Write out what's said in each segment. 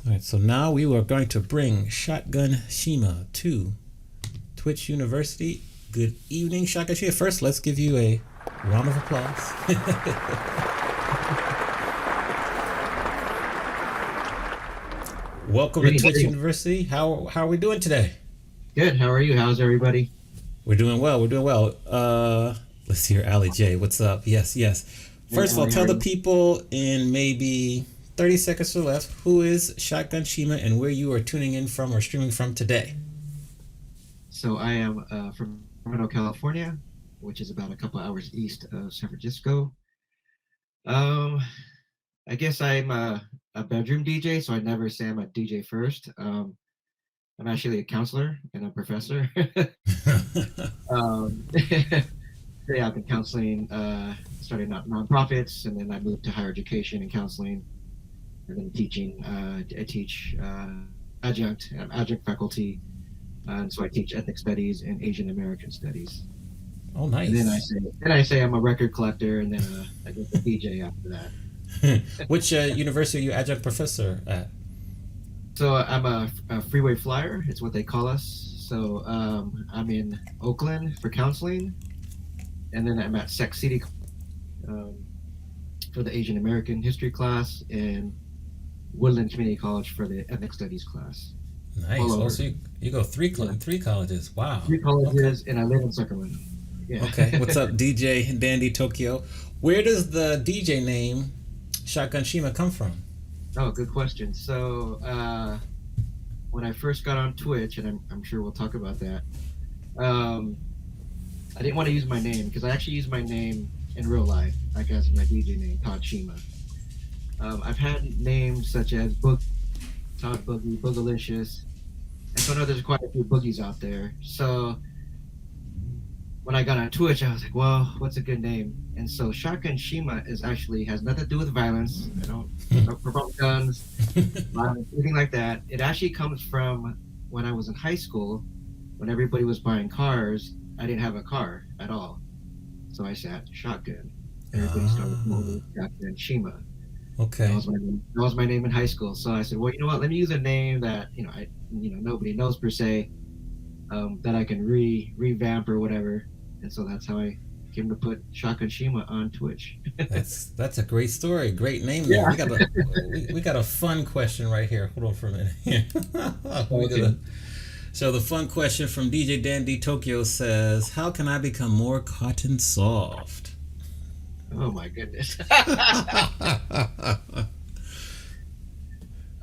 All right, so now we are going to bring Shotgun Shima to Twitch University. Good evening, Shotgun Shima. First, let's give you a round of applause. Welcome to Greetings, Twitch greetings. University. How are we doing today? Good. How are you? How's everybody? We're doing well. We're doing well. Let's hear Ali J. What's up? Yes, yes. Hey, First of all, Allie, how tell are the you? people in maybe 30 seconds or less who is Shotgun Shima and where you are tuning in from or streaming from today. So I am from Sacramento, California, which is about a couple hours east of San Francisco. Um, I guess I'm a bedroom DJ, so I never say I'm a DJ first. I'm actually a counselor and a professor. So yeah, I've been counseling, starting out nonprofits, and then I moved to higher education and counseling, and then teaching. I teach adjunct. I'm adjunct faculty. And so I teach ethnic studies and Asian American studies. Oh, And nice. then I say I'm a record collector, and then I guess a DJ after that. Which university are you adjunct professor at? So I'm a freeway flyer. It's what they call us. So I'm in Oakland for counseling, and then I'm at Sac City um, for the Asian American history class, and Woodland Community College for the ethnic studies class. All Nice. Oh, over. so you go Yeah, three colleges. Wow. three Okay. colleges, and I live in Sacramento. Yeah. Okay. What's up, DJ Dandy Tokyo? Where does the DJ name Shotgun Shima come from? Oh, good question. So when I first got on Twitch, and I'm sure we'll talk about that, um, I didn't want to use my name because I actually use my name in real life, like as my DJ name, Todd Shima. I've had names such as Boog, Todd Boogie, Boogalicious, and so I know there's quite a few boogies out there. So when I got on Twitch, I was like, well, what's a good name? And so Shotgun Shima is actually has nothing to do with violence. I don't promote guns, violence, anything like that. It actually comes from when I was in high school, when everybody was buying cars. I didn't have a car at all, so I sat shotgun. Everybody started calling Ah, me Shotgun Shima. That okay. was my name. That was my name in high school. So I said, well, you know what? Let me use a name that nobody knows per se, that I can revamp or whatever. And so that's how I came to put Shotgun Shima on Twitch. That's a great story. Great name there. Yeah. We got a fun question right here. Hold on for a minute. Here. we got Okay. a So the fun question from DJ Dandy Tokyo says, "How can I become more cotton soft?" Oh my goodness.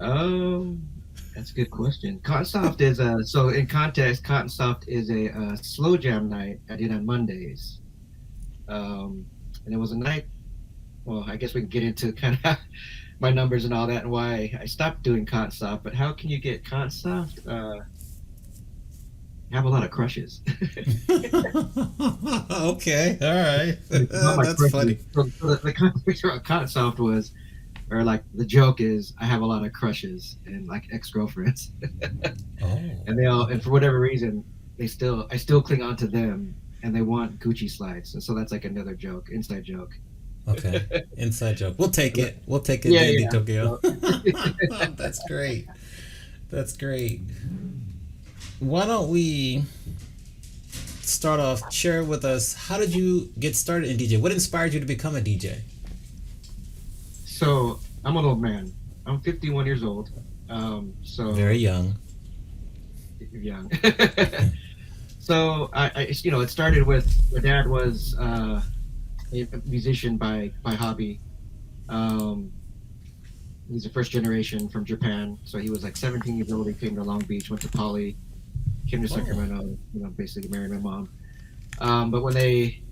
Um, that's a good question. Cotton Soft is a so in context, Cotton Soft is a slow jam night I did on Mondays. Um, and it was a night. Well, I guess we can get into kind of my numbers and all that and why I stopped doing Cotton Soft. But how can you get Cotton Soft? Have a lot of crushes. Okay, all right. Not my That's crushes. funny. So the context around Cotton Soft was, or like the joke is, I have a lot of crushes and like ex girlfriends. Oh, And they all and okay. for whatever reason I still cling on to them, and they want Gucci slides, and so that's like another joke, inside joke. Okay. Inside joke. We'll take But it. We'll take it, yeah, Dandy yeah. Tokyo. So, That's great. That's great. Why don't we start off? Share with us. How did you get started in DJ? What inspired you to become a DJ? so I'm an old man. I'm 51 years old. Very So young. young. So it started with my dad was a musician by hobby. Um, he's a first generation from Japan, so he was like 17 years old. He came to Long Beach, went to Poly, came to Oh. Sacramento. Basically married my mom. But when they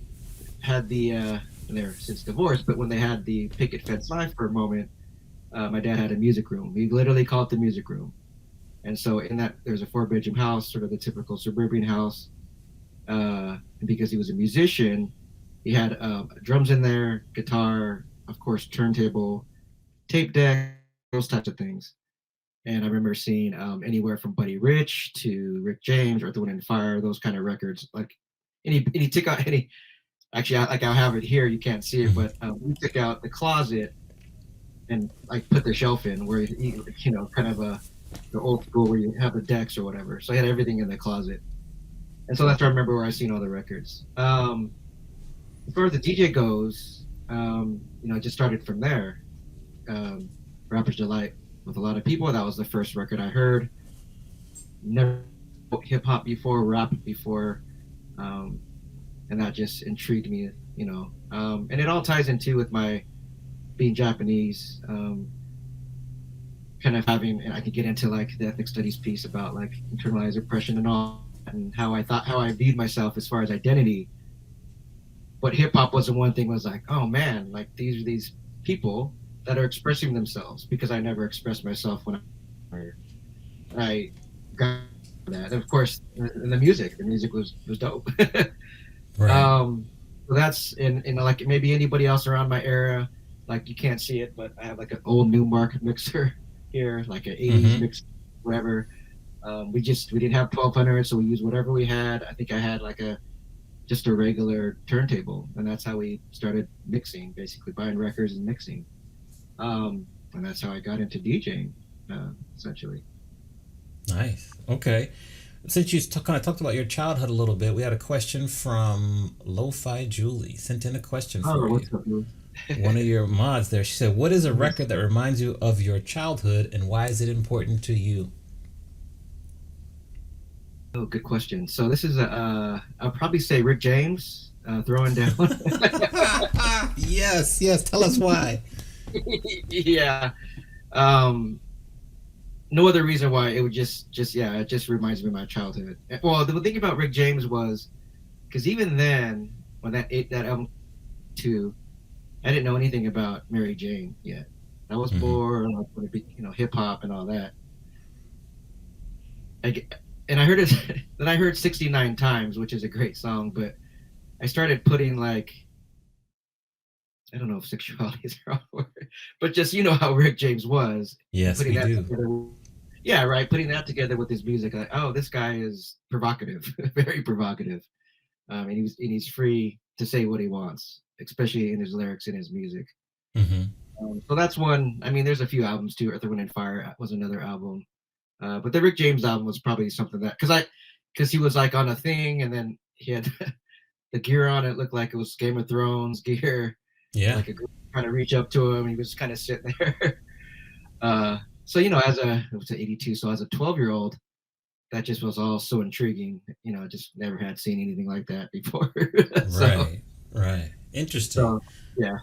had and they're since divorced, but when they had the picket fence life for a moment, my dad had a music room. We literally called it the music room. And so in that, there's a four-bedroom house, sort of the typical suburban house. And because he was a musician, he had drums in there, guitar, of course, turntable, tape deck, those types of things. And I remember seeing anywhere from Buddy Rich to Rick James, Earth, Wind and Fire, those kind of records. Like any took out any. Actually, like I'll have it here. You can't see it, Mhm. but we took out the closet. and like put the shelf in where you know, kind of a the old school where you have the decks or whatever. So I had everything in the closet, and so that's where I remember where I seen all the records. As far as the DJ goes, you know, I just started from there. Um, Rapper's Delight with a lot of people. That was the first record I heard. Never hip hop before, rap before, um, and that just intrigued me. You know, and it all ties into with my being Japanese. Kind of having, and I could get into like the ethnic studies piece about like internalized oppression and all, and how I viewed myself as far as identity. But hip hop was the one thing was like, oh man, like these are these people that are expressing themselves because I never expressed myself when I got that. And of course, the music was dope. Right. So that's in like maybe anybody else around my era, like you can't see it, but I have like an old Newmark mixer here, like an '80s Mm-hmm. mix, whatever. We didn't have 1200, so we used whatever we had. I think I had like a just a regular turntable, and that's how we started mixing, basically buying records and mixing. And that's how I got into DJing, essentially. Nice. Okay. Since you kind of talked about your childhood a little bit, we had a question from Lo-Fi Julie. Sent in a question Oh, for you. what's up, Louis? One of your mods there. She said, "What is a record that reminds you of your childhood, and why is it important to you?" Oh, good question. So this is I'll probably say Rick James, throwing down. Yes, yes. Tell us why. Yeah. Um, no other reason why. It would just yeah, it just reminds me of my childhood. Well, the thing about Rick James was because even then, when that album two, I didn't know anything about Mary Jane yet. I was Mm-hmm. born like when it be, you know, hip hop and all that. I get, and I heard it. Then I heard 69 times, which is a great song. But I started putting like I don't know if sexuality is the wrong word, but just you know how Rick James was, and Yes, putting we that do. together. Yeah, right. Putting that together with his music, like, oh, this guy is provocative, very provocative, and he's free to say what he wants, especially in his lyrics and his music. Mm-hmm. So that's one. I mean, there's a few albums too. Earth, Wind, and Fire was another album, but the Rick James album was probably something that because he was like on a thing, and then he had the gear on it looked like it was Game of Thrones gear, Yeah. like a girl trying to reach up to him. He was kind of sitting there. So you know, it was 82. So as a 12-year-old, that just was all so intriguing. You know, I just never had seen anything like that before. so Right. Right. Interesting. so yeah.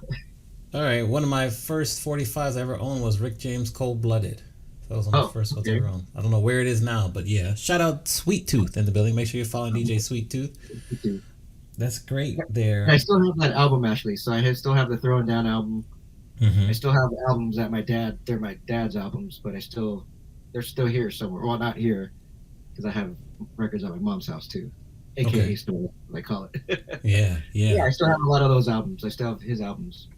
All right. One of my first 45s I ever owned was Rick James Cold Blooded. That was one of the Oh, first ones I okay. ever owned. I don't know where it is now, but yeah. Shout out Sweet Tooth in the building. Make sure you're following DJ Sweet Tooth. Me too. That's great I there. still have that album actually. So still have the Throwing Down album. I Mm-hmm. still have albums that they're my dad's albums, but they're still here somewhere. Well, not here because I have records at my mom's house too, aka Okay. store, they call it. Yeah. Yeah, Yeah. I still have a lot of those albums. I still have his albums.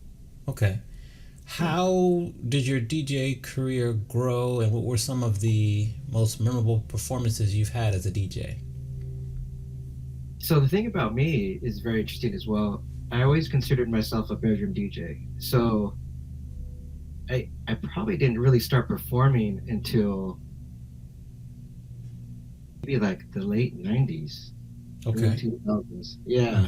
Okay. Yeah. How did your DJ career grow, and what were some of the most memorable performances you've had as a DJ? So the thing about me is very interesting as well. I always considered myself a bedroom DJ. So I probably didn't really start performing until maybe like the late '90s, early Okay. 2000s. Yeah.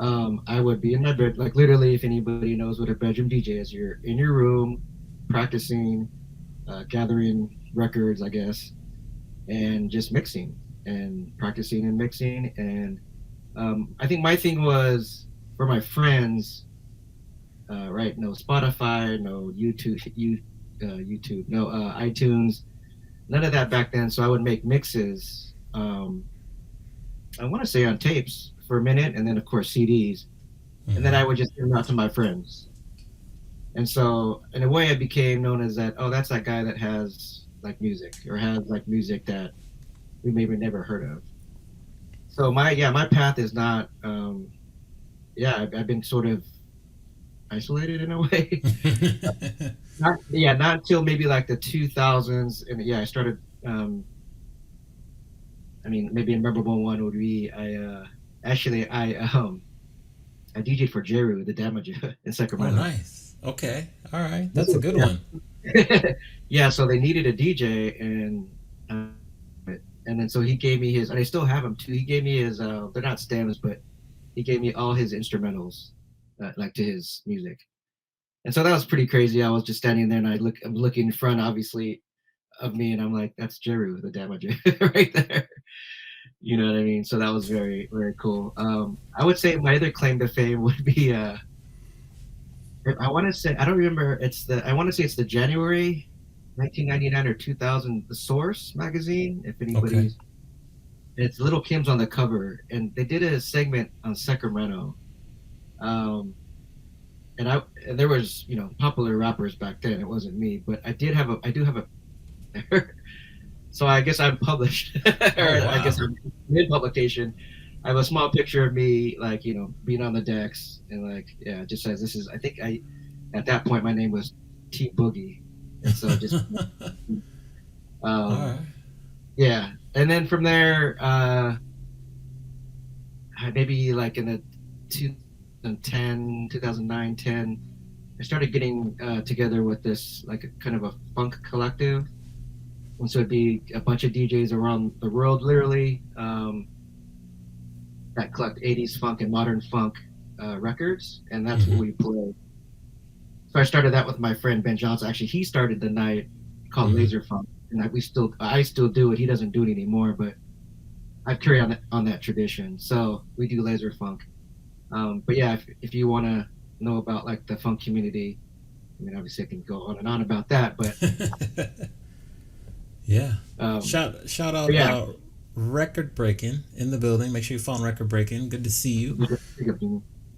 Mm-hmm. I would be in my bed, like literally, if anybody knows what a bedroom DJ is, you're in your room practicing, gathering records, I guess, and just mixing and practicing and mixing. And I think my thing was for my friends, right? No Spotify, no YouTube, no iTunes, none of that back then. So I would make mixes. I want to say on tapes for a minute, and then of course CDs, and then Mm-hmm. I would just send them out to my friends. And so in a way, I became known as that. Oh, that's that guy that has like music or has like music that we maybe never heard of. So my path is not I've been sort of isolated in a way. Not until maybe like the 2000s, and yeah, I started. I mean, maybe a memorable one would be I DJed for Jeru, the Damager in Oh, Sacramento. nice. Okay. All right. That's a good Yeah. one. Yeah, so they needed a DJ, uh, and then so he gave me his, and I still have them too. He gave me his, they're not stems, but he gave me all his instrumentals, like to his music. And so that was pretty crazy. I was just standing there, and I'm looking in front, obviously, of me, and I'm like, that's Jeru, the Damager, right there. You know what I mean? So that was very, very cool. I would say my other claim to fame would be, I want to say, I don't remember. I want to say it's the January 1999 or 2000, The Source magazine. If Okay. anybody's, it's Little Kim's on the cover, and they did a segment on Sacramento. Um, and there was popular rappers back then. It wasn't me, but I do have a. So I guess I'm published, Oh or I guess wow. I'm mid publication. I have a small picture of me, like being on the decks, and like yeah, it just says this is. I think I at that point my name was T Boogie, and so just All um right. yeah, and then from there, maybe like in the 2010, 2009, 10, I started getting together with this like a kind of a funk collective. And so it'd be a bunch of DJs around the world, literally, that collect 80s funk and modern funk records, and that's what Mm-hmm. we play. So I started that with my friend Ben Johnson. Actually, he started the night called Mm-hmm. Laser Funk, and I still do it. He doesn't do it anymore, but I've carried on that tradition. So we do Laser Funk. But yeah, if you want to know about like the funk community, I mean, obviously I can go on and on about that, Yeah. um, Shout but out yeah, record breaking in the building. Make sure you follow record breaking. Good to see you.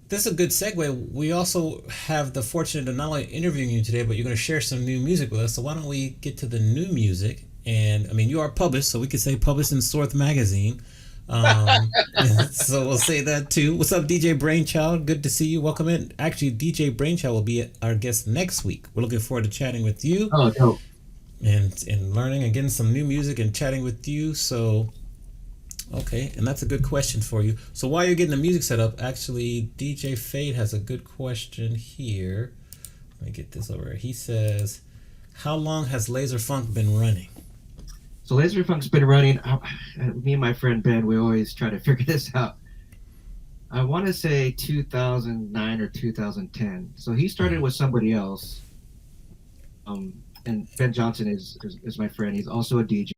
This is a good segue. We also have the fortune of not only interviewing you today, but you're going to share some new music with us. So why don't we get to the new music? And I mean, you are published, so we could say published in Sorth Magazine. So we'll say that too. What's up, DJ Brainchild? Good to see you. Welcome in. Actually, DJ Brainchild will be our guest next week. We're looking forward to chatting with you oh, dope. and learning and getting some new music and chatting with you. So okay, and that's a good question for you. So while you're getting the music set up, actually, DJ Fade has a good question here. Let me get this over here. He says, "How long has Laser Funk been running?" So Laser Funk's been running. Me and my friend Ben, we always try to figure this out. I want to say 2009 or 2010. So he started Mhm. with somebody else. And Ben Johnson is my friend. He's also a DJ.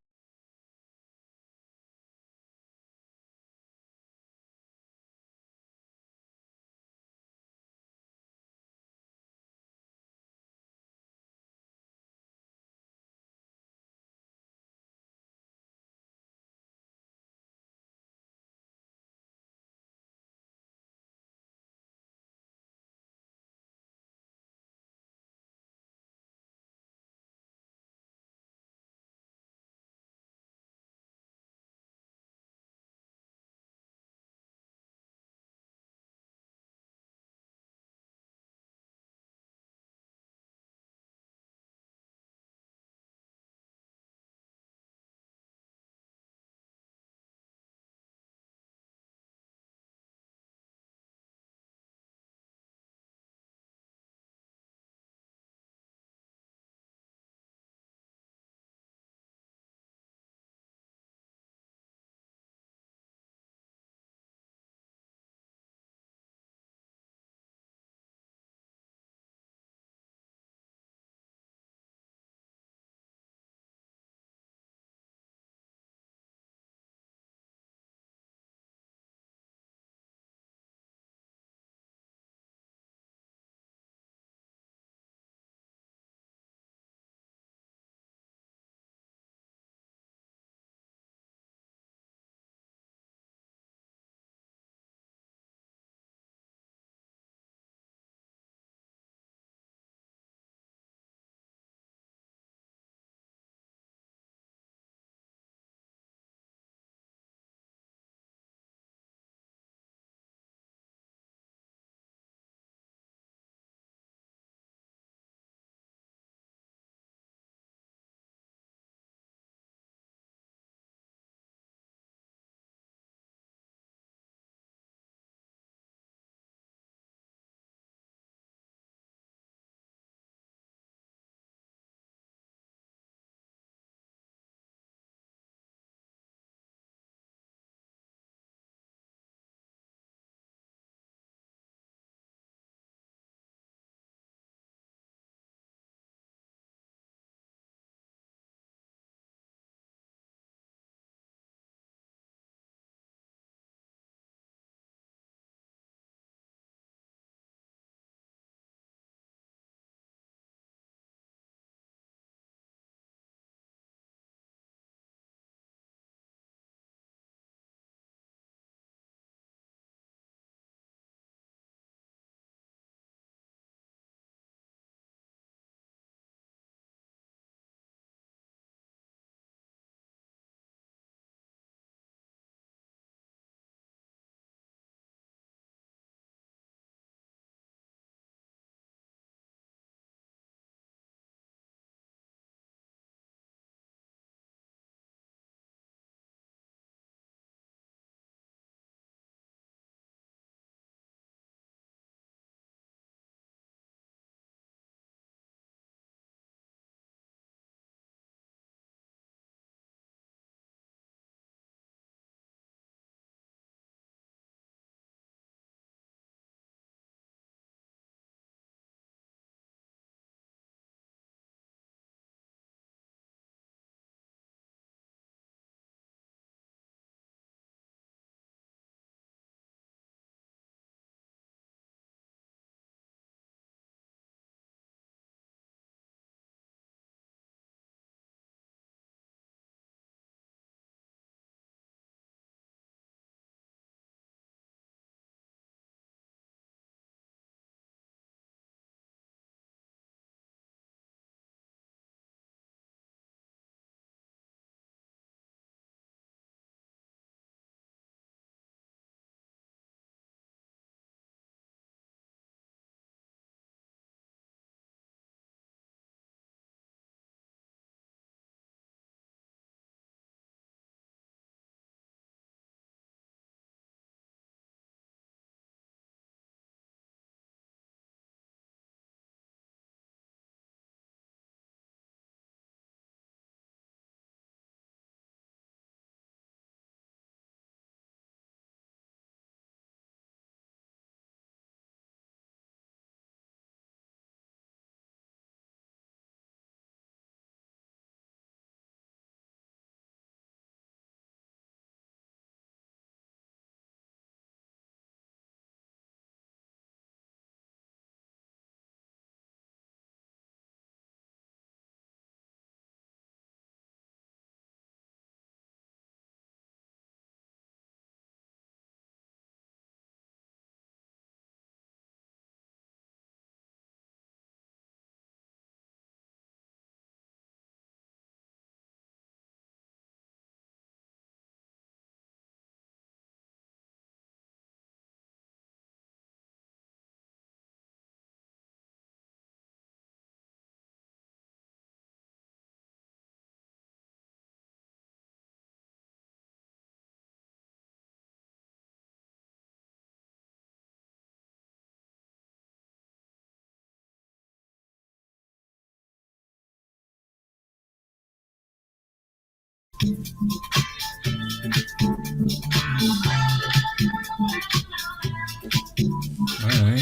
All right.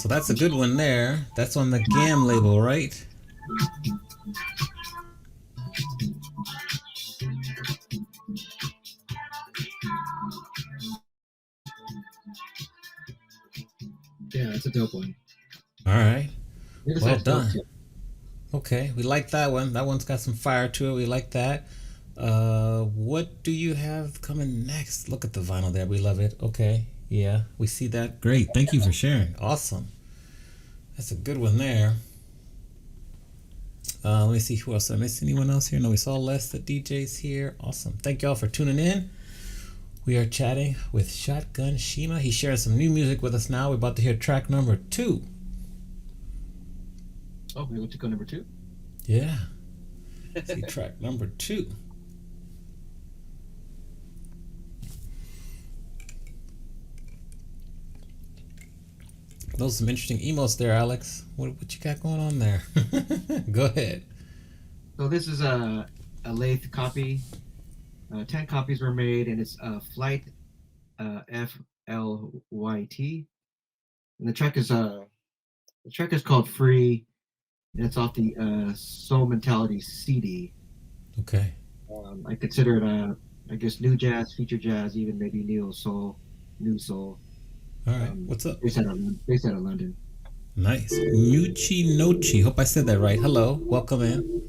So that's a good one there. That's on the GAM label, right? Yeah, that's a dope one. All right. It Well sounds dope done. too. Okay, we like that one. That one's got some fire to it. We like that. What do you have coming next? Look at the vinyl there. We love it. Okay, yeah, we see that. Great. Thank you for sharing. Awesome. That's a good one there. Let me see who else. Did I miss anyone else here? No, we saw Les, the DJs here. Awesome. Thank y'all for tuning in. We are chatting with Shotgun Shima. He's sharing some new music with us now. We're about to hear track number 2. Oh, we go to go number 2. Yeah. See track number 2. Those are some interesting emails there, Alex. What you got going on there? Go ahead. So this is a lathe copy. 10 copies were made, and it's Flight FLYT. And the track is called Free, and it's off the Soul Mentality CD. Okay. I consider it I guess new jazz, future jazz, even maybe neo soul, new soul. All right. What's up? Based out of London. Nice. Muchi Nochi. Hope I said that right. Hello. Welcome in.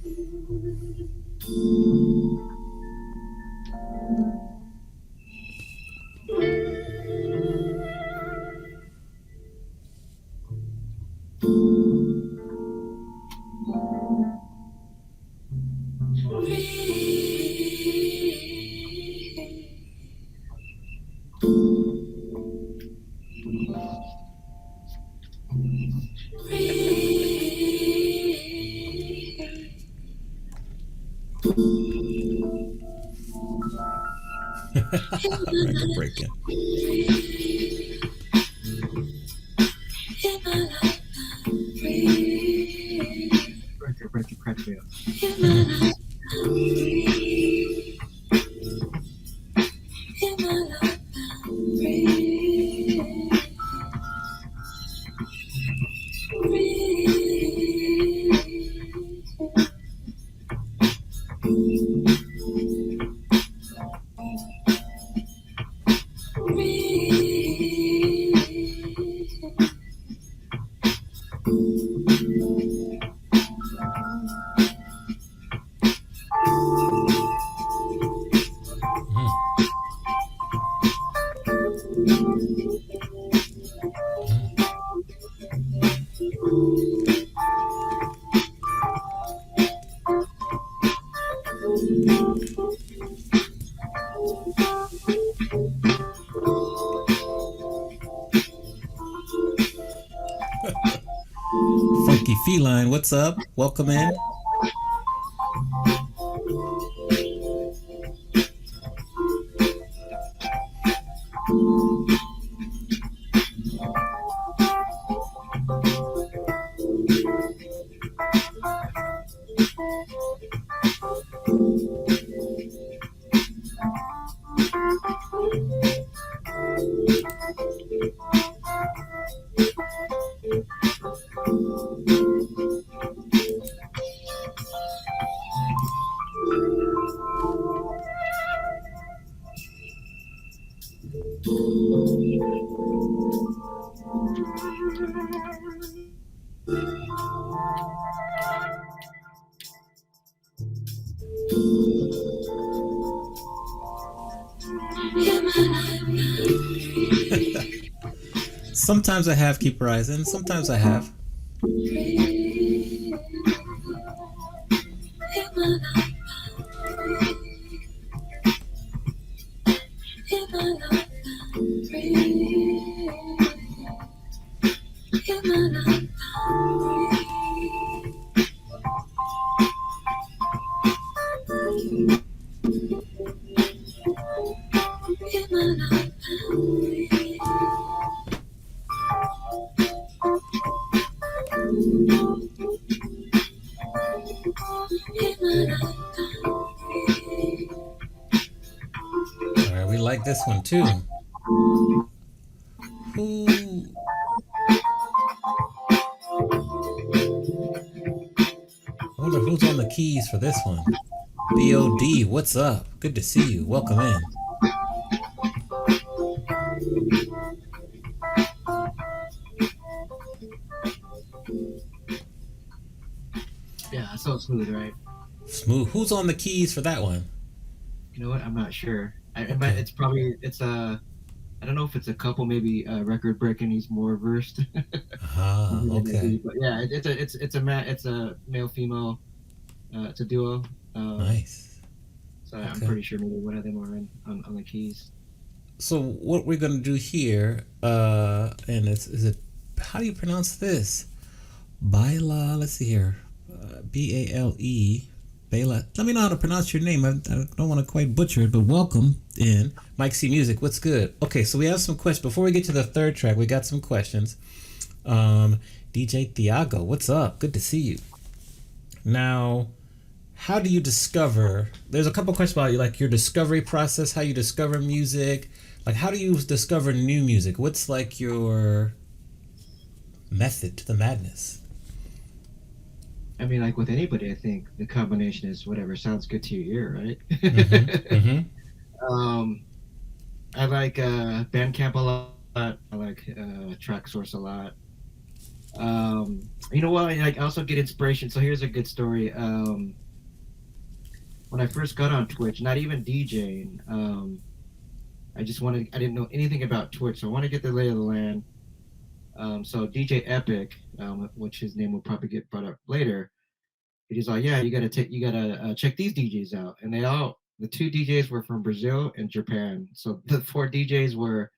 Record breaking. Record crack fail. Funky Feline, what's up? Welcome in. Sometimes I have Keep Rising, sometimes I have. like this one too. Who? I wonder who's on the keys for this one. BOD, what's up? Good to see you. Welcome in. Yeah, so smooth, right? Smooth. Who's on the keys for that one? You know what? I'm not sure. Okay. It's probably it's a. I don't know if it's a couple, maybe record breaking. He's more versed. Ah, okay. But yeah, it's a male female. It's a duo. Um, Nice. so I'm Okay. pretty sure maybe one of them are on the keys. So what we're gonna do here, and it's is it how do you pronounce this? Baila. Let's see here. Bale. Bela. Let me know how to pronounce your name. I don't want to quite butcher it, but welcome in. Mike C Music. What's good? Okay, so we have some questions. Before we get to the third track, we got some questions. DJ Thiago, what's up? Good to see you. Now, how do you discover? There's a couple questions about like your discovery process, how you discover music. Like, how do you discover new music? What's like your method to the madness? I mean, like with anybody, I think the combination is whatever sounds good to your ear, Mm-hmm. right? Mm-hmm. um, I like Bandcamp a lot. I like Track Source a lot. You know what? I also get inspiration. So here's a good story. When I first got on Twitch, not even DJing, I didn't know anything about Twitch, so I want to get the lay of the land. So DJ Epic, which his name will probably get brought up later, he's like, yeah, you gotta check these DJs out, and the two DJs were from Brazil and Japan. So the four DJs were,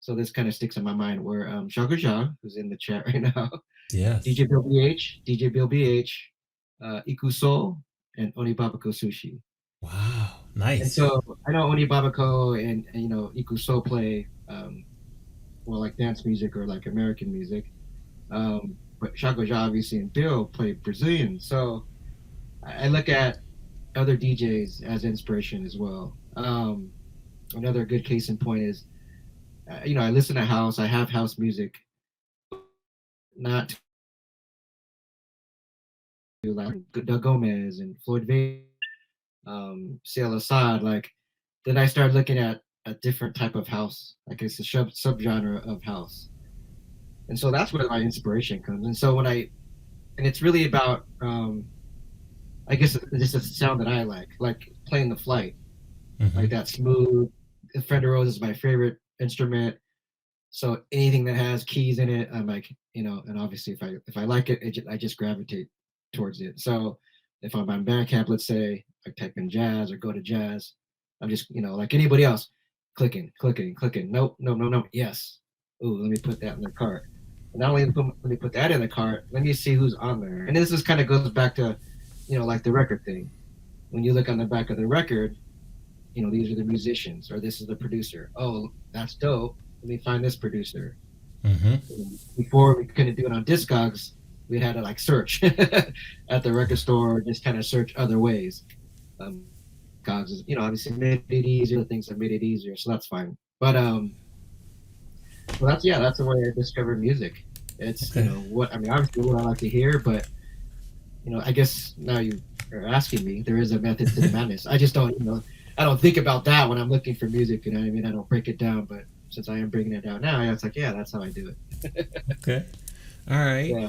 so this kind of sticks in my mind, were Shotgun Shima, who's in the chat right now, Yes. DJ Bill BH, DJ Bill BH, Ikuso, and Onibabako Sushi. Wow. And Nice. so I know Onibabako and Ikuso play well, like dance music or like American music. But Shotgun obviously and Bill play Brazilian. So I look at other DJs as inspiration as well. Another good case in point is, I listen to house. I have house music, not to like Doug Gomez and Floyd Vay, CL Assad. Like, then I started looking at a different type of house. Like it's a subgenre of house, and so that's where my inspiration comes. And so and it's really about, I guess it's just a sound that I like playing the flight, Mm-hmm. like that smooth. Fender Rose is my favorite instrument. So anything that has keys in it, I'm like, and obviously if I like it, I just gravitate towards it. So if I'm on Bandcamp, let's say I type in jazz or go to jazz, I'm just, like anybody else, clicking, clicking, clicking. Nope, no, no, no. Yes. Ooh, let me put that in the cart. And not only let me put that in the cart, let me see who's on there. And this just kind of goes back to, like the record thing. When you look on the back of the record, these are the musicians or this is the producer. Oh, that's dope. Let me find this producer. Mm-hmm. Before we couldn't do it on Discogs, we had to like search at the record store, just kind of search other ways. Cogs is, obviously made it easier. Things have made it easier, so that's fine. But well, that's the way I discovered music. It's Okay. what I mean. Obviously, what I like to hear, but I guess now you are asking me. There is a method to the madness. I just don't, I don't think about that when I'm looking for music. You know what I mean? I don't break it down, but since I am breaking it down now, it's like, yeah, that's how I do it. Okay. All right. Yeah.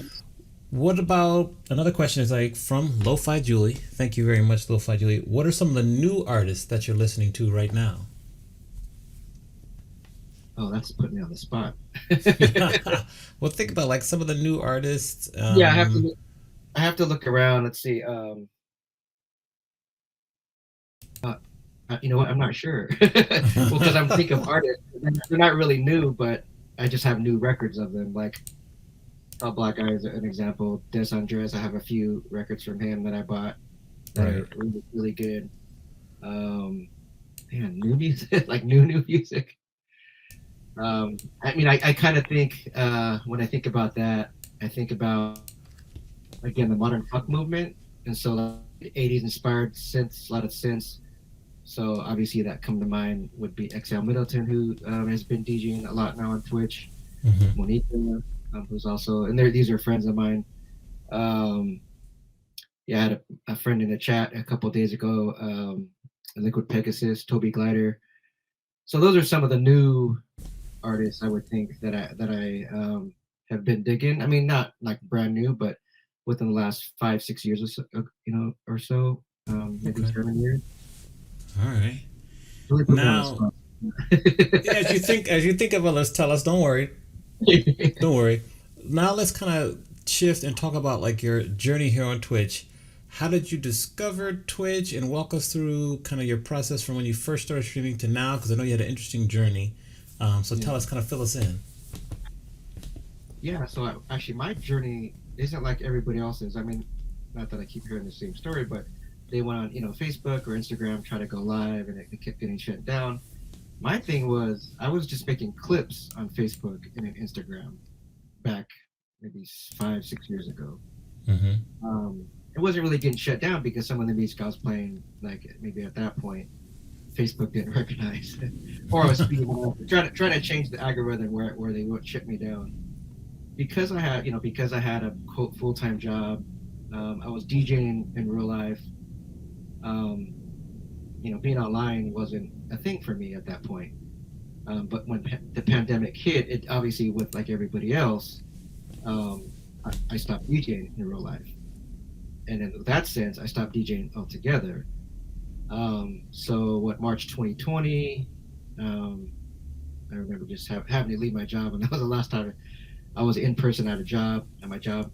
What about another question is like from Lo-Fi Julie. Thank you very much, Lo-Fi Julie. What are some of the new artists that you're listening to right now? Oh, that's putting me on the spot. Well, think about like some of the new artists. Yeah, I have to look around. Let's see. You know what? I'm not sure. Well, because I'm thinking of artists. They're not really new, but I just have new records of them. Like Black Eye is an example. Des Andres, I have a few records from him that I bought that Right. are really, really good. Man, new music, like new music. I mean, I kind of think when I think about that, I think about again the modern funk movement, and so like, 80s inspired synths, a lot of synths. So obviously that come to mind would be XL Middleton, who has been DJing a lot now on Twitch. Mm-hmm. Monica, who's also, and these are friends of mine. Um, yeah, I had a friend in the chat a couple of days ago, Liquid Pegasus, Toby Glider. So those are some of the new artists I would think that I have been digging. I mean, not like brand new, but within the last 5 6 years or so, or so, maybe Okay. 7 years. All right. Really put me on the Now, spot. yeah, as you think of it, let's tell us. Don't worry. Don't worry. Now let's kind of shift and talk about like your journey here on Twitch. How did you discover Twitch and walk us through kind of your process from when you first started streaming to now? Because I know you had an interesting journey. So Yeah. tell us, kind of fill us in. Yeah, so actually, my journey isn't like everybody else's. I mean, not that I keep hearing the same story, but they went on, Facebook or Instagram, try to go live, and it kept getting shut down. My thing was, I was just making clips on Facebook and on Instagram back maybe 5 6 years ago. Mm-hmm. It wasn't really getting shut down because some of the music I was playing, like maybe at that point, Facebook didn't recognize, or I was speeding up, trying to change the algorithm where they would shut me down. Because I had a quote full-time job. I was DJing in real life. Um, being online wasn't a thing for me at that point. But when the pandemic hit, it obviously, with like everybody else, I stopped DJing in real life, and in that sense, I stopped DJing altogether. So what, March 2020, um, I remember just having to leave my job, and that was the last time I was in person at my job.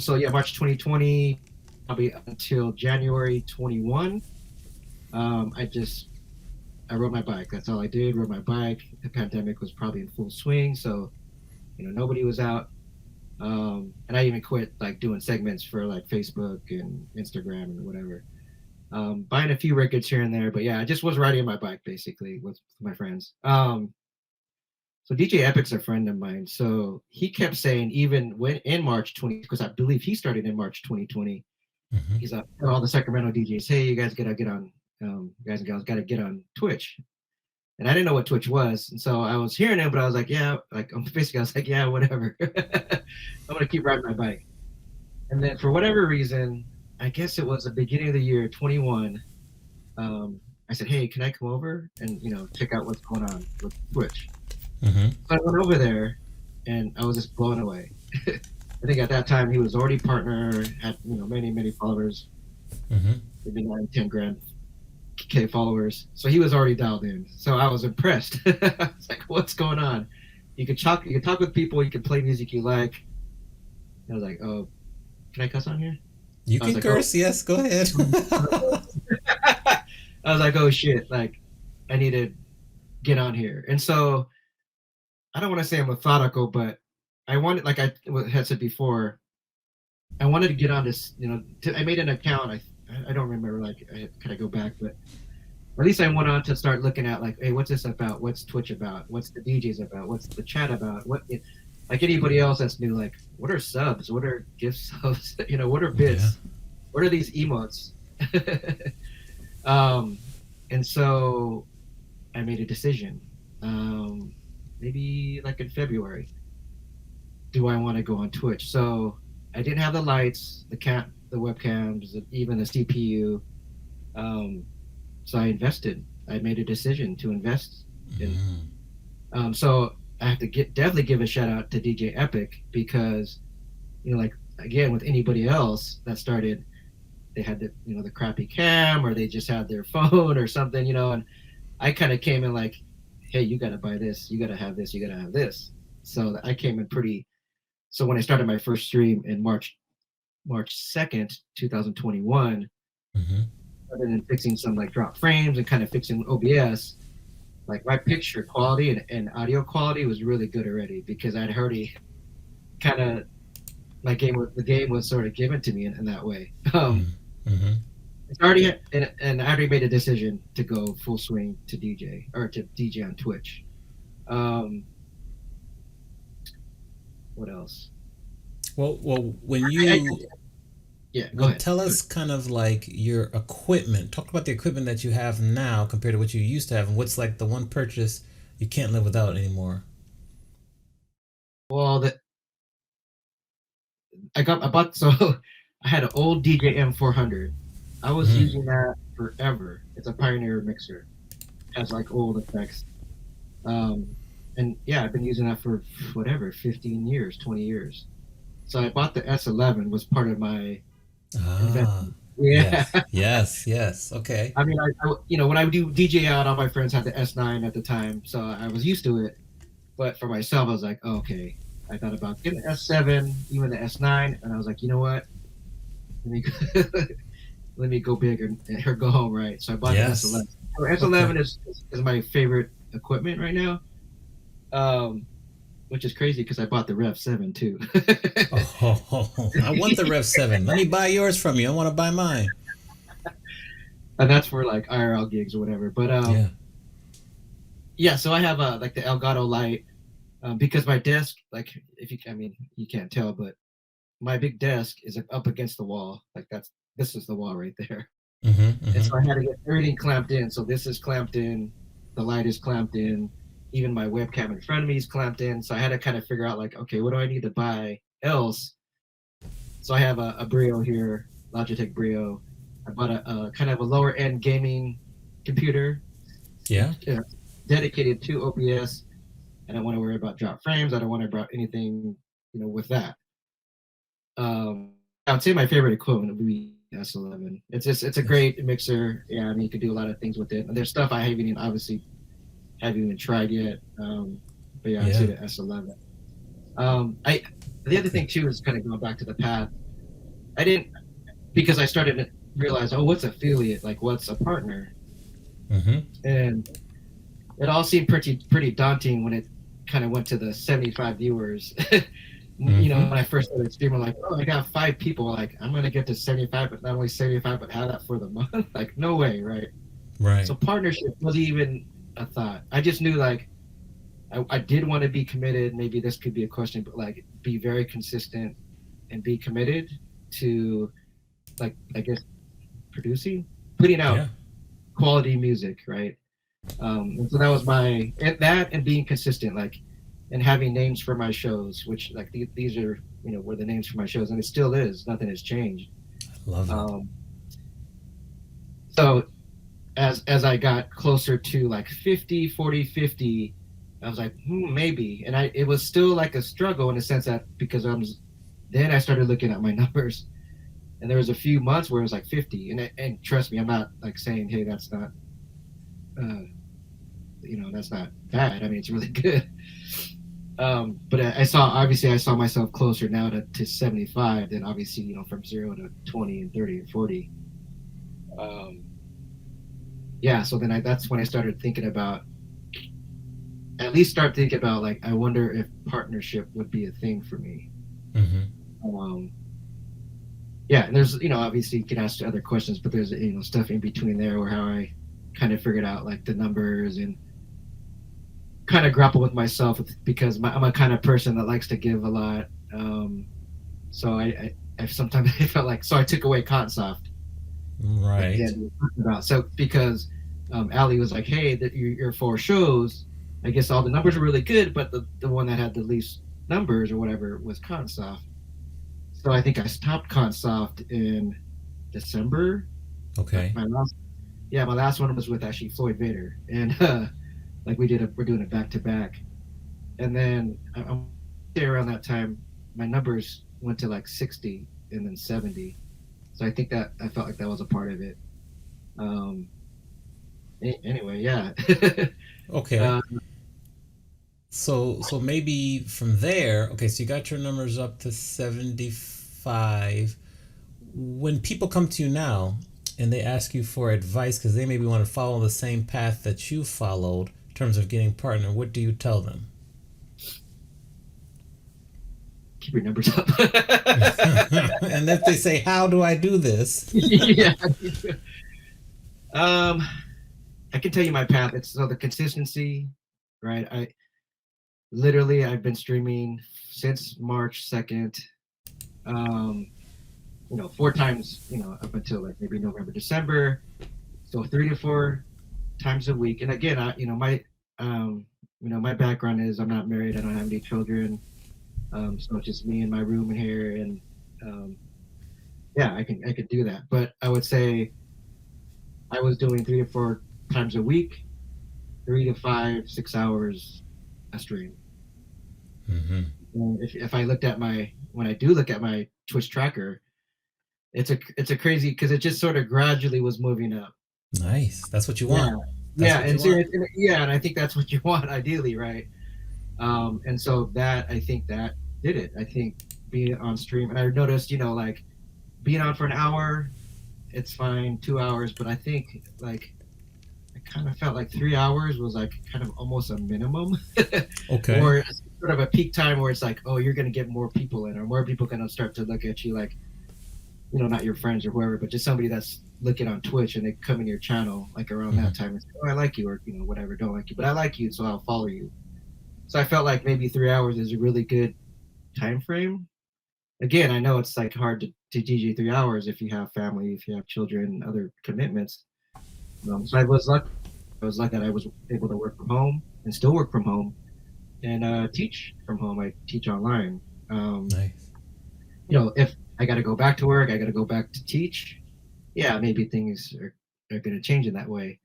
So yeah, March 2020, probably until January 21. I rode my bike. That's all I did. Rode my bike. The pandemic was probably in full swing, so nobody was out. And I even quit like doing segments for like Facebook and Instagram and whatever. Buying a few records here and there, but yeah, I just was riding my bike basically with my friends. So DJ Epic's a friend of mine. So he kept saying, even when in March 20, because I believe he started in March 2020. Mm-hmm. He's like, all the Sacramento DJs, hey, you guys gotta get on, guys and gals gotta get on Twitch. And I didn't know what Twitch was, and so I was hearing it, but I was like, yeah, like basically I was like, yeah, whatever. I'm gonna keep riding my bike. And then for whatever reason, I guess it was the beginning of the year 21. I said, hey, can I come over and check out what's going on with Twitch? Mm-hmm. So I went over there, and I was just blown away. I think at that time he was already partner, had many many followers, Mm-hmm. maybe 9 10 grand K followers. So he was already dialed in. So I was impressed. I was like, what's going on? You can talk with people, you can play music you like. I was like, oh, can I cuss on here? You I was can like, oh. curse. Yes, go ahead. I was like, oh shit, like I need to get on here. And so I don't want to say I'm methodical, but I wanted, like I had said before, I wanted to get on this. I made an account. I don't remember, like, could I go back, but at least I went on to start looking at, like, hey, what's this about? What's Twitch about? What's the DJs about? What's the chat about? Like anybody else that's new, like, what are subs? What are gift subs? What are Yeah. bits? What are these emotes? um, and so I made a decision. Maybe like in February, do I want to go on Twitch? So I didn't have the lights, the webcams, even the CPU. Um, so I invested. I made a decision to invest in. Mm-hmm. So I have to definitely give a shout out to DJ Epic, because like, again, with anybody else that started, they had the crappy cam, or they just had their phone or something, and I kind of came in like, hey, you got to buy this, you got to have this, you got to have this. So I came in pretty. So when I started my first stream in March 2nd, 2021, Mm-hmm. other than fixing some like drop frames and kind of fixing OBS, like my picture quality and audio quality was really good already, because I'd already kind of, the game was sort of given to me in that way. Mm-hmm. It's already, and I already made a decision to go full swing to DJ on Twitch. Um, what else? Well, when I, you Yeah, go Well, ahead. tell us kind of like your equipment. Talk about the equipment that you have now compared to what you used to have, and what's like the one purchase you can't live without anymore. Well, I bought so I had an old DJ M400. I was Mm. using that forever. It's a Pioneer mixer. Has like old effects. Um, and yeah, I've been using that for whatever, 15 years, 20 years. So I bought the S11 was part of my Ah, investment. Yeah. yes, yes, yes. Okay. I mean, when I do DJ out, all my friends had the S9 at the time, so I was used to it. But for myself, I was like, oh, okay. I thought about getting the S7, even the S9, and I was like, you know what? Let me let me go big or go home, right? So I bought the Yes. S11. So Okay. S11 is my favorite equipment right now, um, which is crazy because I bought the Rev 7 too. Oh, I want the Rev 7. Let me buy yours from you. I want to buy mine. And that's for like IRL gigs or whatever. But Yeah. yeah, so I have like the Elgato Light because my desk, like if you, I mean, you can't tell, but my big desk is up against the wall. Like this is the wall right there. Mm-hmm. And Mm-hmm. so I had to get everything clamped in. So this is clamped in, the light is clamped in, even my webcam in front of me is clamped in. So I had to kind of figure out like, okay, what do I need to buy else? So I have a Brio here, Logitech Brio. I bought a kind of a lower end gaming computer, Yeah. uh, dedicated to OBS. I don't want to worry about drop frames. I don't want to about anything, with that. I would say my favorite equipment would be S11. It's a Yes. great mixer. Yeah, I mean you could do a lot of things with it. And there's stuff I haven't even tried yet. But yeah, I'd say Yeah. the S11. I The other Okay. thing too is kind of going back to the path. I didn't because I started to realize, oh, what's affiliate? Like, what's a partner? Mm-hmm. And it all seemed pretty daunting when it kind of went to the 75 viewers. Mm-hmm. When I first started streaming, like, oh, I got 5 people. Like, I'm gonna get to 75, but not only 75, but have that for the month. Like, no way, right? Right. So partnership wasn't even a thought. I just knew like I did want to be committed. Maybe this could be a question, but like be very consistent and be committed to like I guess putting out Yeah. quality music, right? And so that was and being consistent, like, and having names for my shows, which like these are were the names for my shows, and it still is. Nothing has changed. Love it. Um, so as I got closer to like 50, 40, 50, I was like, maybe. And it was still like a struggle in the sense that because then I started looking at my numbers, and there was a few months where it was like 50, and trust me, I'm not like saying, hey, uh, that's not bad. I mean, it's really good. But I saw myself closer now to 75 than obviously, from 0 to 20 and 30 and 40. Um, yeah. So then that's when I started thinking about, at least start thinking about like, I wonder if partnership would be a thing for me. Mm-hmm. Um, yeah. And there's, obviously you can ask other questions, but there's, stuff in between there where how I kind of figured out like the numbers and kind of grapple with myself because I'm a kind of person that likes to give a lot. So I sometimes I felt like, so I took away Cottonsoft, like Right. Dan was talking about. So because Ali was like, hey, that your 4 shows, I guess all the numbers are really good, but the one that had the least numbers or whatever was Cottonsoft. So I think I stopped Cottonsoft in December. Okay. My last, yeah, my last one was with actually Floyd Vader, and like we're doing it back to back. And then I'm there around that time, my numbers went to like 60 and then 70. So I think that I felt like that was a part of it. Um, Anyway, yeah. Okay. uh, So maybe from there, okay, so you got your numbers up to 75. When people come to you now and they ask you for advice because they maybe want to follow the same path that you followed in terms of getting partner, what do you tell them? Keep your numbers up. And if they say, "How do I do this?" Yeah. Um, I can tell you my path. It's so the consistency, right? I've been streaming since March 2nd. Um, 4 times, up until like maybe November, December. So 3 to 4 times a week. And again, um, my background is I'm not married. I don't have any children. So it's just me in my room in here, and um, yeah, I could do that. But I would say I was doing 3 to 4 times a week, 3 to 5, 6 hours a stream. Mm-hmm. And if I looked at when I do look at my Twitch tracker, it's a crazy because it just sort of gradually was moving up. Nice. That's what you Yeah, want. That's yeah, what you want. yeah, and I think that's what you want ideally, right? And so that I think that did it. I think being on stream, and I noticed, like being on for an hour, it's fine, 2 hours, but I think like I kind of felt like 3 hours was like kind of almost a minimum, Okay. or sort of a peak time where it's like, oh, you're gonna get more people in, or more people gonna start to look at you like, not your friends or whoever, but just somebody that's looking on Twitch and they come in your channel like around Mm-hmm. that time and say, oh, I like you, or whatever, don't like you, but I like you, so I'll follow you. So I felt like maybe 3 hours is a really good time frame. Again, I know it's like hard to DJ 3 hours if you have family, if you have children, other commitments. So I was lucky. I was lucky that I was able to work from home and still work from home and teach from home. I teach online. Nice. If I got to go back to work, I got to go back to teach. Yeah, maybe things are going to change in that way.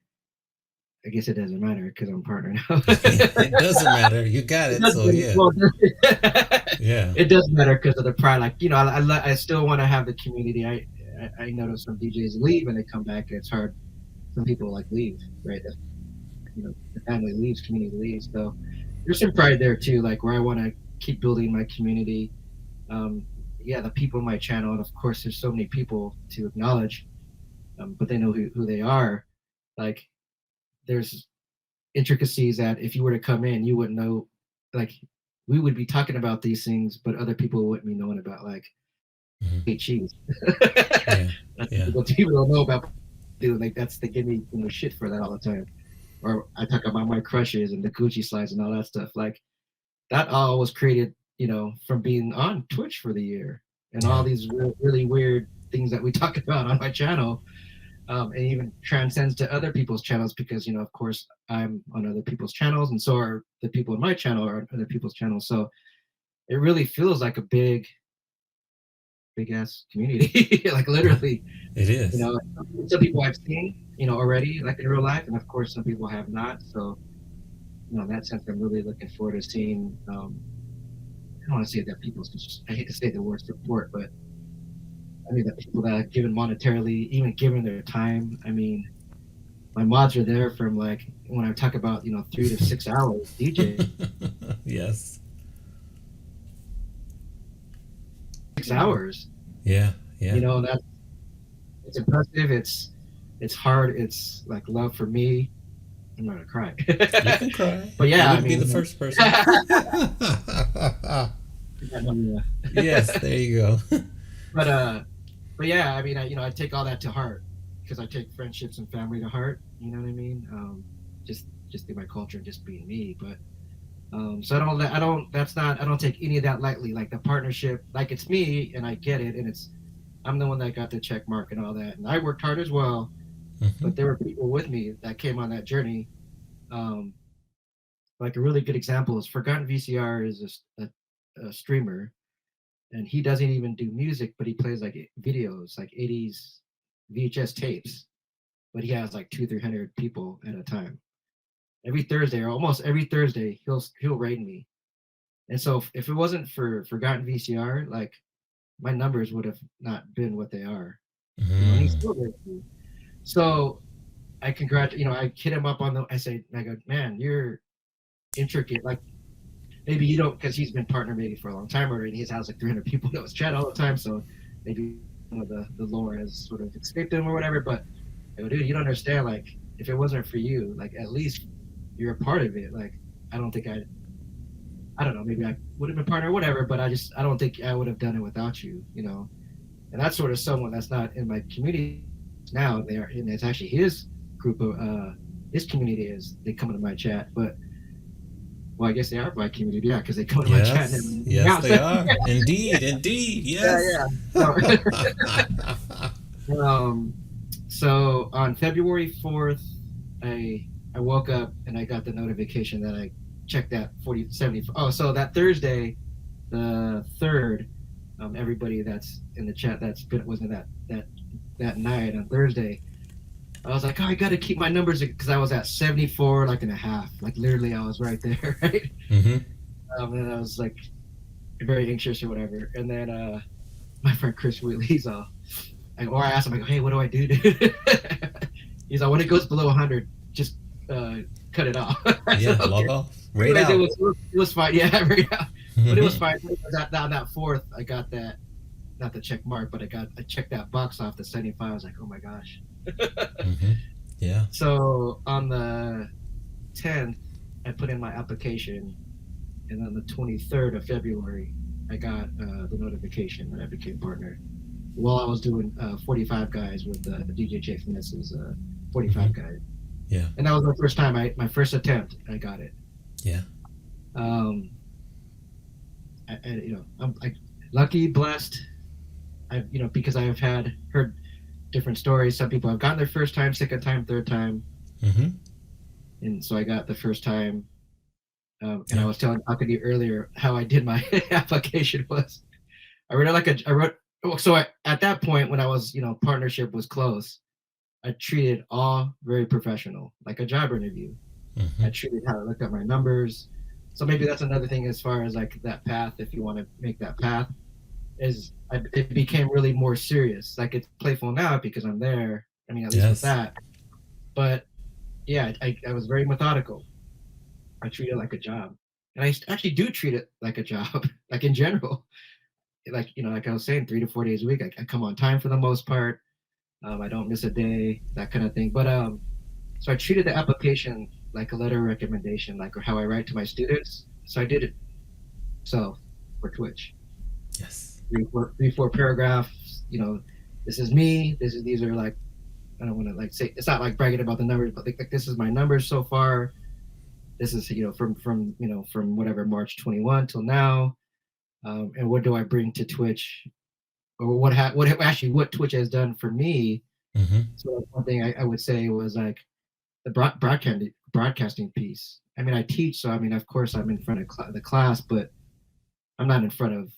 I guess it doesn't matter because I'm partner now. It doesn't matter. You got It it. So doesn't, yeah. well, Yeah. it does matter because of the pride. Like I still want to have the community. I notice some DJs leave and they come back. It's hard. Some people like leave, right? If, the family leaves, community leaves. So there's some pride there too. Like where I want to keep building my community. Um, yeah, the people in my channel, and of course, there's so many people to acknowledge, but they know who they are. Like there's intricacies that if you were to come in, you wouldn't know. Like we would be talking about these things, but other people wouldn't be knowing about. Like Mm-hmm. hate cheese. Yeah. That's Yeah. what people don't know about. Dude, like they give me shit for that all the time. Or I talk about my crushes and the Gucci slides and all that stuff. Like that all was created, from being on Twitch for the year and all Yeah. these really weird things that we talk about on my channel, and even transcends to other people's channels because of course I'm on other people's channels and so are the people in my channel are on other people's channels. So it really feels like a big ass community, like Yeah. literally. It You is. know, some people I've seen, already, like in real life, and of course some people have not. So, in that sense, I'm really looking forward to seeing. I don't want to say that people. I hate to say the word support, but I mean the people that are given monetarily, even given their time. I mean, my mods are there from like when I talk about 3 to 6 hours DJ, Yes. 6 hours. Yeah. Yeah. That's it's impressive. It's hard. It's like love for me. I'm not gonna cry. You can cry. But You yeah, I wouldn't be the mean, first person. Yes, there you go. but but yeah, I mean, I take all that to heart because I take friendships and family to heart. You know what I mean? Just through my culture and just being me. But so I don't take any of that lightly. Like the partnership, like it's me and I get it, and I'm the one that got the check mark and all that, and I worked hard as well. Mm-hmm. But there were people with me that came on that journey. Um, like a really good example is Forgotten VCR is a streamer, and he doesn't even do music, but he plays like videos, like 80s VHS tapes. But he has like 200-300 people at a time. Every Thursday, or almost every Thursday, he'll raid me. And so if it wasn't for Forgotten VCR, like my numbers would have not been what they are. And he's Mm. still raiding me. So I congratulate, I hit him up I go, man, you're intricate. Like maybe you don't, because he's been partner maybe for a long time already. He has like 300 people that was chat all the time, so maybe the lore has sort of escaped him or whatever. But I go, dude, you don't understand. Like if it wasn't for you, like at least you're a part of it. Like I don't think I don't know, maybe I would have been partner or whatever, but I don't think I would have done it without you. And that's sort of someone that's not in my community now. And it's actually his group of his community is they come into my chat, but Well, I guess they are my community, yeah, because they come to my chat and Yes, everything yes, else. they are. Indeed, Yeah, yes. yeah. Um, so on February 4th, I woke up and I got the notification that I checked that 4070. Oh, so that Thursday, the third, everybody that's in the chat was in that night on Thursday. I was like, oh, I got to keep my numbers because I was at 74, like and a half. Like literally, I was right there, right? Mm-hmm. And I was like very anxious or whatever. And then my friend Chris Wheatley, or I asked him, I go, hey, what do I do? Dude? He's like, when it goes below 100, just cut it off. I Yeah, said, okay. log off. Rate Anyways, out. it was fine. Yeah, right now. But it was Mm-hmm. fine. On that fourth, I got that, not the check mark, but I checked that box off the 75. I was like, oh my gosh. Mm-hmm. Yeah. So on the 10th, I put in my application, and then the 23rd of February, I got the notification that I became partner. While I was doing 45 guys with DJ J Finesse's 45 Mm-hmm. guys, Yeah. and that was my first time. My first attempt, I got it. Yeah. Um, I'm like lucky, blessed. Because I have heard different stories. Some people have gotten their first time, second time, third time, Mm-hmm. and so I got the first time. And I Yeah. was talking to you earlier how I did my application was I wrote so at that point when I was partnership was close, I treated all very professional, like a job interview. Mm-hmm. I treated how I looked at my numbers. So maybe that's another thing as far as like that path, if you want to make that path, it became really more serious. Like it's playful now because I'm there. I mean, at least with Yes. that. But yeah, I was very methodical. I treat it like a job, and I actually do treat it like a job, like in general. Like like I was saying, 3 to 4 days a week. I come on time for the most part. I don't miss a day, that kind of thing. But so I treated the application like a letter of recommendation, like or how I write to my students. So I did it so for Twitch. Yes. Three, four paragraphs. This is me. These are like I don't want to like say it's not like bragging about the numbers, but like this is my numbers so far. This is from whatever March 21 till now, and what do I bring to Twitch, or what Twitch has done for me. Mm-hmm. So one thing I would say was like the broadcasting piece. I mean, I teach, so I mean, of course, I'm in front of the class, but I'm not in front of,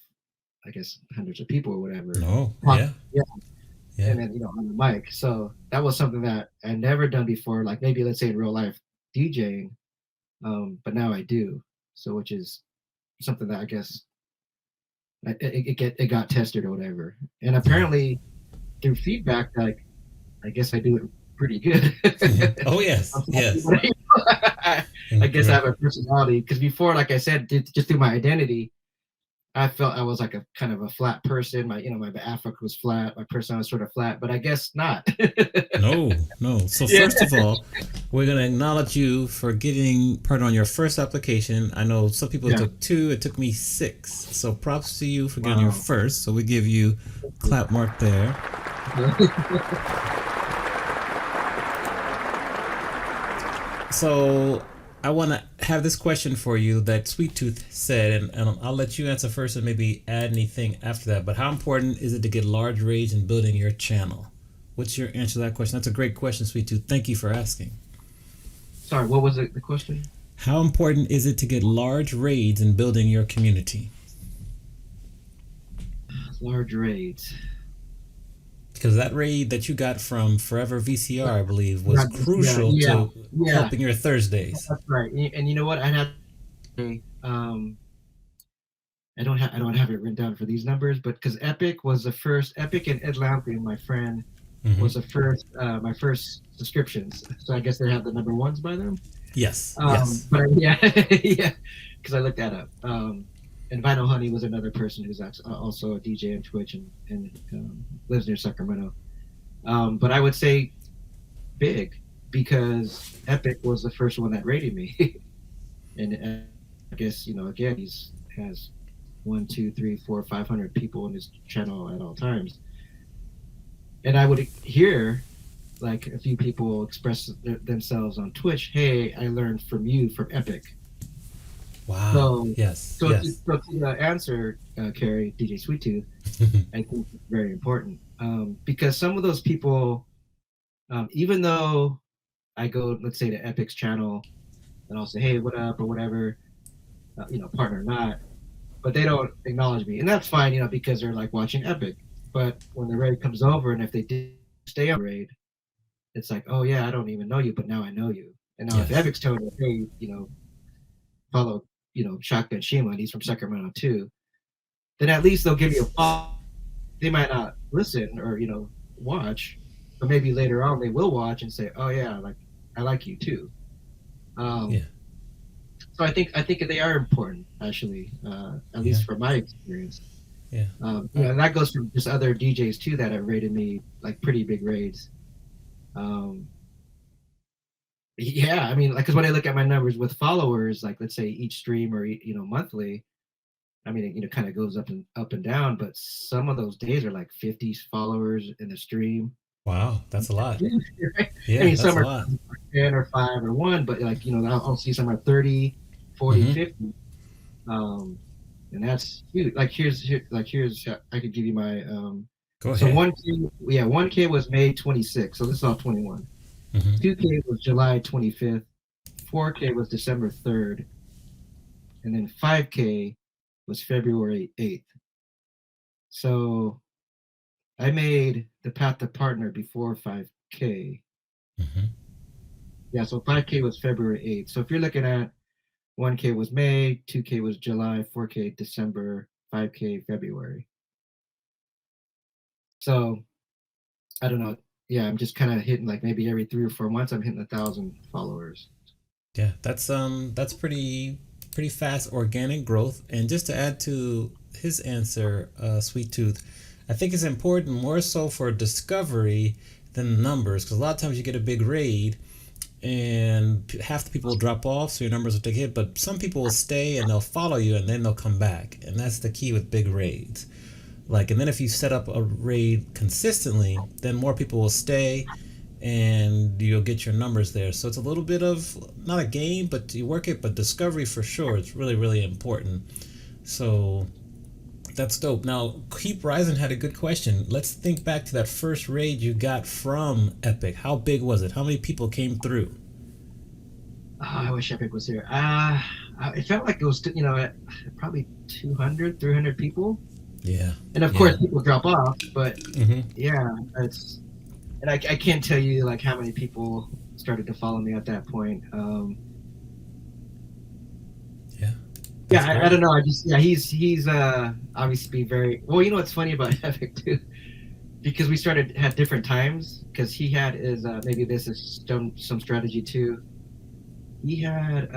I guess, hundreds of people or whatever. No. Yeah. Yeah, Yeah. and then on the mic. So that was something that I never done before. Like maybe let's say in real life DJing, but now I do. So which is something that I guess it got tested or whatever. And Yeah. apparently through feedback, like I guess I do it pretty good. Oh yes. Yes. I guess I Right. have a personality because before, like I said, just through my identity, I felt I was like a kind of a flat person. My affect was flat. My personality was sort of flat, but I guess not. No, no. So Yeah. first of all, we're gonna acknowledge you for getting part on your first application. I know some people it Yeah. took 2, it took me 6. So props to you for getting your Wow. first. So we give you clap mark there. So I want to have this question for you that Sweet Tooth said, and I'll let you answer first and maybe add anything after that. But how important is it to get large raids in building your channel? What's your answer to that question? That's a great question, Sweet Tooth. Thank you for asking. Sorry, what was the question? How important is it to get large raids in building your community? Large raids. Because that raid that you got from Forever VCR, I believe, was Yeah, crucial yeah, to yeah. helping your Thursdays. That's right. And you know what? I had I don't have it written down for these numbers, but because Epic and Ed Lamprey, my friend, Mm-hmm. was the first my first subscriptions. So I guess they have the number ones by them. Yes, yes. But yeah, yeah, because I looked that up. And Vinyl Honey was another person who's also a DJ on Twitch and lives near Sacramento. But I would say big because Epic was the first one that rated me, and I guess again has 1, 2, 3, 4, 500 people in his channel at all times, and I would hear like a few people express themselves on Twitch. Hey, I learned from you from Epic. Wow. So, Yes. so to, Yes. so to answer, Carrie, DJ Sweet Tooth, I think it's very important because some of those people, even though I go, let's say, to Epic's channel and I'll say, hey, what up, or whatever, partner or not, but they don't acknowledge me. And that's fine, because they're like watching Epic. But when the raid comes over and if they did stay on raid, it's like, oh, yeah, I don't even know you, but now I know you. And now if Yes. Epic's telling me, hey, follow, Shotgun Shima, and he's from Sacramento too, then at least they'll give you a follow. They might not listen or watch, but maybe later on they will watch and say, "Oh yeah, like I like you too." Yeah. Um, so I think they are important actually, at Yeah. least from my experience. Yeah. And that goes from just other DJs too that have rated me like pretty big raids. Um, yeah, I mean, like, because when I look at my numbers with followers, like let's say each stream or monthly, I mean, it kind of goes up and down, but some of those days are like 50 followers in the stream. Wow. That's a lot. Right? I Yeah. mean, That's some a are lot. 10 or 5 or 1, but like, I'll see some are 30, 40, Mm-hmm. 50. Um, and that's huge. Like here's I could give you my Go so ahead. 1K was May 26th, so this is all 21. Mm-hmm. 2K was July 25th, 4K was December 3rd, and then 5K was February 8th. So I made the Path to Partner before 5K. Mm-hmm. Yeah, so 5K was February 8th. So if you're looking at 1K was May, 2K was July, 4K December, 5K February. So I don't know. Yeah, I'm just kind of hitting like maybe every 3 or 4 months I'm hitting 1,000 followers. Yeah. That's pretty fast organic growth. And just to add to his answer, Sweet Tooth, I think it's important more so for discovery than numbers because a lot of times you get a big raid and half the people will drop off, so your numbers will take a hit. But some people will stay and they'll follow you, and then they'll come back, and that's the key with big raids. Like, and then if you set up a raid consistently, then more people will stay, and you'll get your numbers there. So it's a little bit of not a game, but you work it, but discovery for sure. It's really really important. So that's dope. Now, Keep Rising had a good question. Let's think back to that first raid you got from Epic. How big was it? How many people came through? Oh, I wish Epic was here. It felt like it was, probably 200, 300 people. Yeah, And of yeah. course, people drop off, but Mm-hmm. yeah, and I can't tell you like how many people started to follow me at that point. Yeah, Yeah, that's I don't great. know. Yeah, he's obviously very well. You know what's funny about Epic too, because we had different times. Because he had his maybe this is some strategy too. He had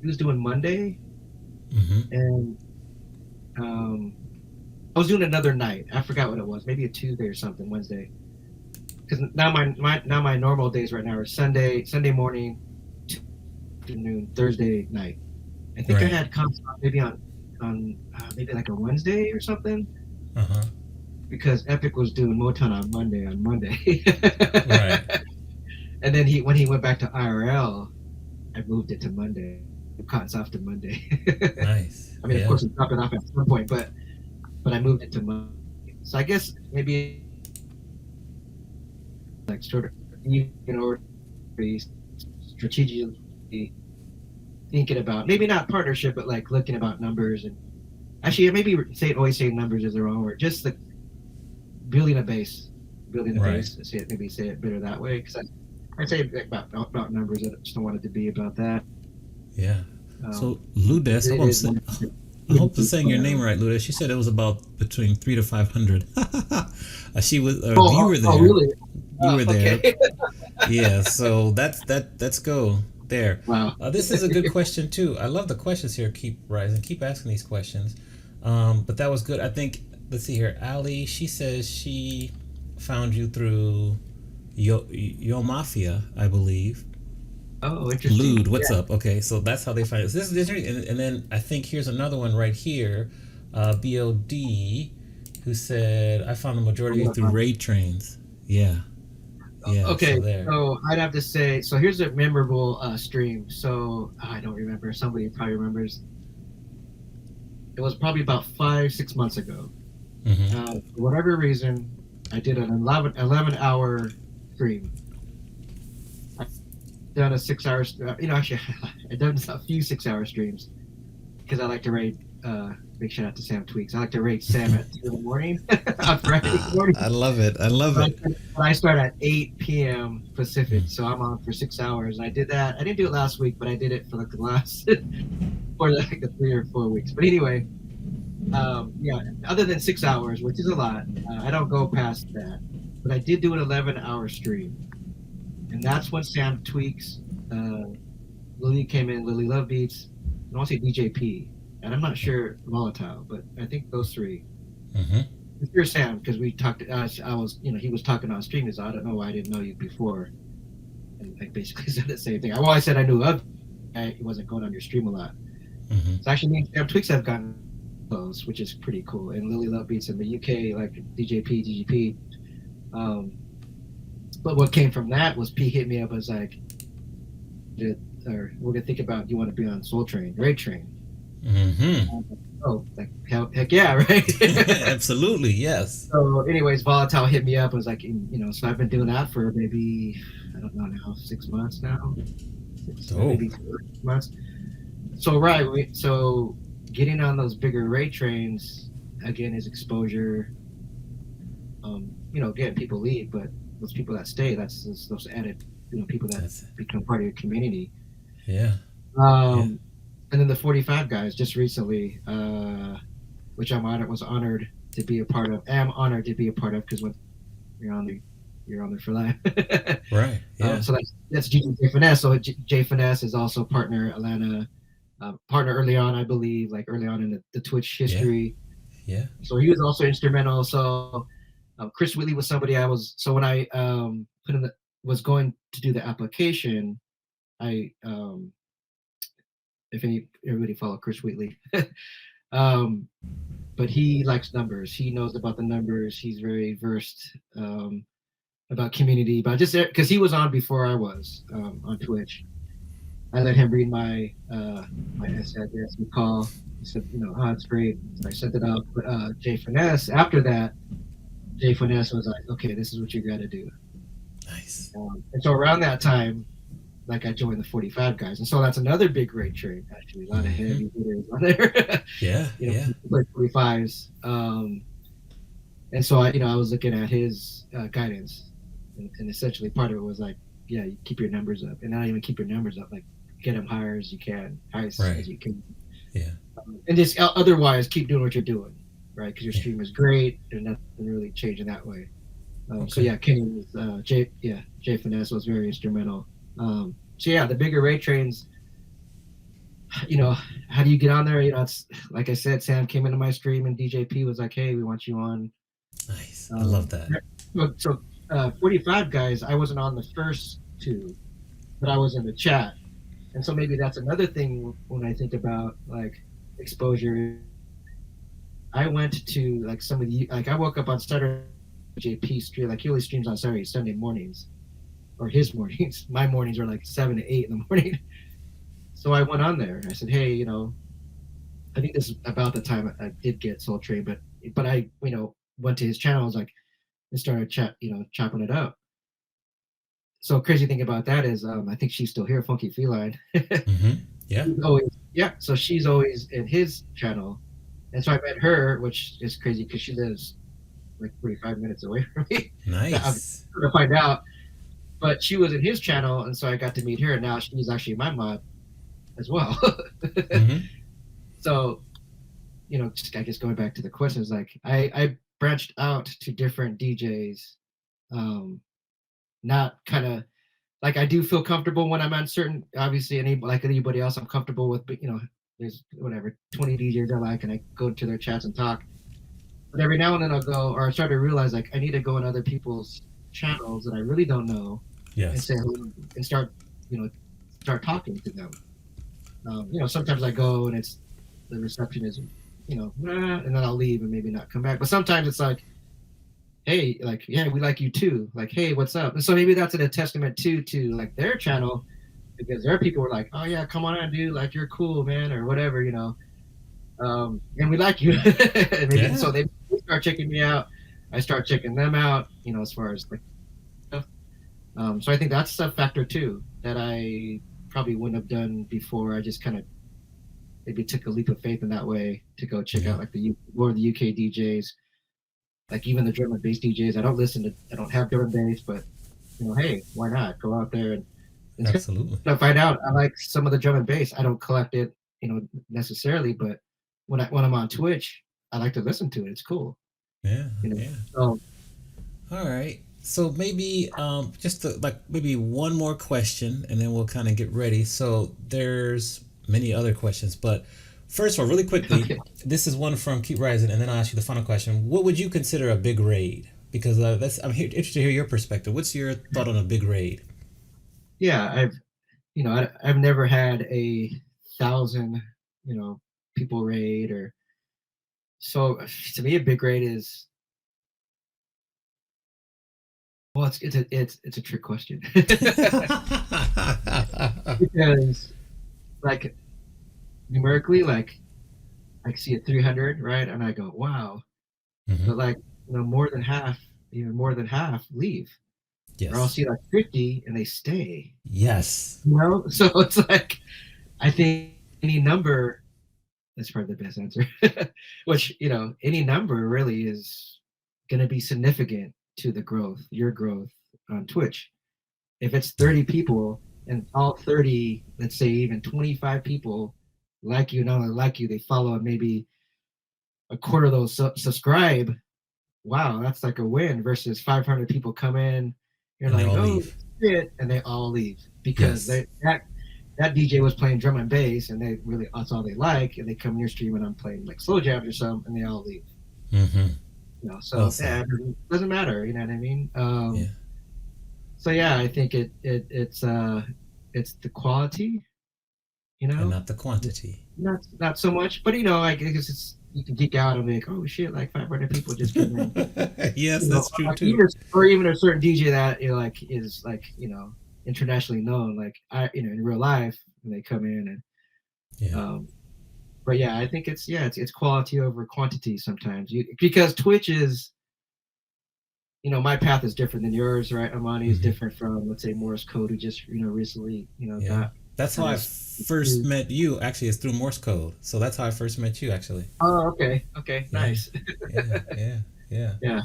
he was doing Monday, Mm-hmm. and um, I was doing another night. I forgot what it was. Maybe a Tuesday or something. Wednesday. Because now my normal days right now are Sunday morning, afternoon, Thursday night. I think I Right. had comps maybe on maybe like a Wednesday or something Uh-huh. because Epic was doing Motown on Monday. Right. And then when he went back to IRL, I moved it to Monday. It cuts off to Monday. Nice. I mean, of Yeah. course, it's dropping off at some point, but I moved it to Monday. So I guess maybe like sort of strategically thinking about maybe not partnership, but like looking about numbers and actually maybe always saying numbers is the wrong word. Just the building a base, building a Right. base. Maybe say it better that way because I say about numbers. I just don't want it to be about that. Yeah. Um, So Ludes, it is one of I hope I'm the- saying your name right, Ludes. She said it was about between 300 to 500. She was you Oh, were oh, there. really? You Oh, were there. okay. Yeah. So let's go there. Wow. This is a good question too. I love the questions here. Keep rising. Keep asking these questions. But that was good. I think. Let's see here. Ali. She says she found you through Yo Mafia, I believe. Oh, interesting. Lude, what's Yeah. up? Okay, so that's how they find us. This is interesting. And then I think here's another one right here. BOD, who said, I found the majority of you through raid trains. Yeah, Yeah. Okay, So there. so I'd have to say, so here's a memorable stream. So I don't remember. Somebody probably remembers. It was probably about 5, 6 months ago. Mm-hmm. For whatever reason, I did an 11 hour stream. I've done a 6 hour, actually, I've done a few 6 hour streams because I like to rate. Big shout out to Sam Tweaks. I like to rate Sam at 2 in the morning on Friday morning. I love it. I love But it. I start at 8 p.m. Pacific, Mm. so I'm on for 6 hours. And I did that. I didn't do it last week, but I did it for like the last for like the 3 or 4 weeks. But anyway, yeah. Other than 6 hours, which is a lot, I don't go past that. But I did do an 11-hour stream, and that's when Sam Tweaks, uh, Lily came in, Lily Love Beats, and also DJP, and I'm not sure Volatile, but I think those three. Mm-hmm. You're Sam because we talked. I was, he was talking on stream. Is I don't know why I didn't know you before, and I basically said the same thing. Well, I said I knew of. I wasn't going on your stream a lot. Mm-hmm. So actually, me and Sam Tweaks have gotten close, which is pretty cool. And Lily Love Beats in the UK, like DJP, DGP. Um, but what came from that was P hit me up as like, or we're gonna think about you want to be on Soul Train, Raid Train. Mm-hmm. Oh, like heck yeah, right? Absolutely. Yes. So, anyways, Volatile hit me up. I was like, so I've been doing that for maybe, I don't know now, 6 months now, Oh. maybe 6 months. So, right, so getting on those bigger raid trains again is exposure. Again, people leave, but those people that stay, that's those added, people that That's become part of your community. yeah. Yeah. And then the 45 guys just recently, which was honored to be a part of. Am honored to be a part of because when you're on there for life. Right. Yeah. So that's J Finesse. So J Finesse is also partner Alana, partner early on, I believe, like early on in the Twitch history. Yeah. So he was also instrumental. So Chris Whitley was somebody I was. So when I was going to do the application, I if everybody follow Chris Wheatley. But he likes numbers. He knows about the numbers. He's very versed about community, but just because he was on before I was on Twitch. I let him read my essay, I guess we call. He said, it's great. So I sent it out. But Jay Finesse, after that, Jay Finesse was like, okay, this is what you got to do. Nice. And so around that time, like I joined the 45 guys, and so that's another big raid train. Actually, a lot of heavy hitters on there. Yeah. Yeah. 45s. And so I was looking at his guidance, and essentially part of it was like, yeah, you keep your numbers up, and not even keep your numbers up, like get them higher as you can, highest as you can. Yeah. And just otherwise keep doing what you're doing, right? Because your stream is great, and nothing really changing that way. So yeah, Kenny was Jay Finesse was very instrumental. So yeah, the bigger raid trains. How do you get on there? It's like I said, Sam came into my stream and DJP was like, "Hey, we want you on." Nice. I love that. So 45 guys, I wasn't on the first two, but I was in the chat, and so maybe that's another thing when I think about like exposure. I went to like some of the I woke up on Saturday, JP stream, like he only streams on Sunday mornings, or his mornings. My mornings are like 7 to 8 in the morning. So I went on there and I said, hey, I think this is about the time I did get Soul Train, but I, went to his channel. I was like, and started chopping it up. So crazy thing about that is, I think she's still here, Funky Feline. Mm-hmm. Yeah. So she's always in his channel, and so I met her, which is crazy because she lives like 45 minutes away from me. Nice. I'm gonna find out, but she was in his channel, and so I got to meet her, and now she's actually my mod as well. Mm-hmm. So, just I guess going back to the questions, like I branched out to different DJs, not kind of like I do feel comfortable when I'm on certain, obviously like anybody else, I'm comfortable with, there's whatever 20 DJs I like, and I go to their chats and talk. But every now and then I'll go, or I start to realize like I need to go on other people's channels that I really don't know, and Yes. say hello and start talking to them. Sometimes I go and the reception is, and then I'll leave and maybe not come back. But sometimes it's like hey, like, yeah, we like you too. Like, hey, what's up? And so maybe that's a testament too to like their channel because their people were like, oh yeah, come on in, dude, like you're cool, man, or whatever, and we like you. And maybe Yeah. so they start checking me out. I start checking them out, as far as like stuff. So I think that's a factor too that I probably wouldn't have done before. I just kind of maybe took a leap of faith in that way to go check Yeah. out like more of the UK DJs, like even the drum and bass DJs. I don't have drum and bass, but hey, why not go out there and Absolutely. find out? I like some of the drum and bass. I don't collect it, necessarily, but when I'm on Twitch, I like to listen to it. It's cool, Yeah. you know. Yeah. So All right. So maybe just like maybe one more question, and then we'll kind of get ready. So there's many other questions, but first of all, really quickly, okay, this is one from Keep Rising, and then I'll ask you the final question. What would you consider a big raid? Because interested to hear your perspective. What's your thought on a big raid? yeah, I've never had 1,000 people raid or so. To me, a big raid is well, it's a trick question because like numerically, like I see a 300, right, and I go wow, but Hmm. like more than half, even more than half leave, or I'll Yes. see like 50 and they stay, Yes. so it's like I think any number is probably the best answer, which any number really is going to be significant to the growth, your growth on Twitch. If it's Yeah. 30 people and all 30, let's say even 25 people like you, not only like you, they follow and maybe a quarter of those subscribe. Wow, that's like a win versus 500 people come in. You're And they like, all oh leave. shit, and they all leave because Yes. that DJ was playing drum and bass, and that's all they like, and they come in your stream and I'm playing like slow jams or something, and they all leave. Mm-hmm. Well So yeah, said. it doesn't matter. You know what I mean? Yeah. So yeah, I think it's the quality. You And know, not the quantity. not so much, but I guess it's you can geek out and be like, oh shit, like 500 people just came in. Yes, that's true too. Even a certain DJ that like is like internationally known, like in real life when they come in and Yeah. um, but yeah, I think it's quality over quantity sometimes. Because Twitch is my path is different than yours, right? Amani is Hmm. different from let's say Morris Code, who just recently Yeah. That's how got I his. first met you. Actually, is through Morse code. So that's how I first met you. Actually. Oh, okay, Yeah. nice. Yeah. Yeah. Yeah. Yeah.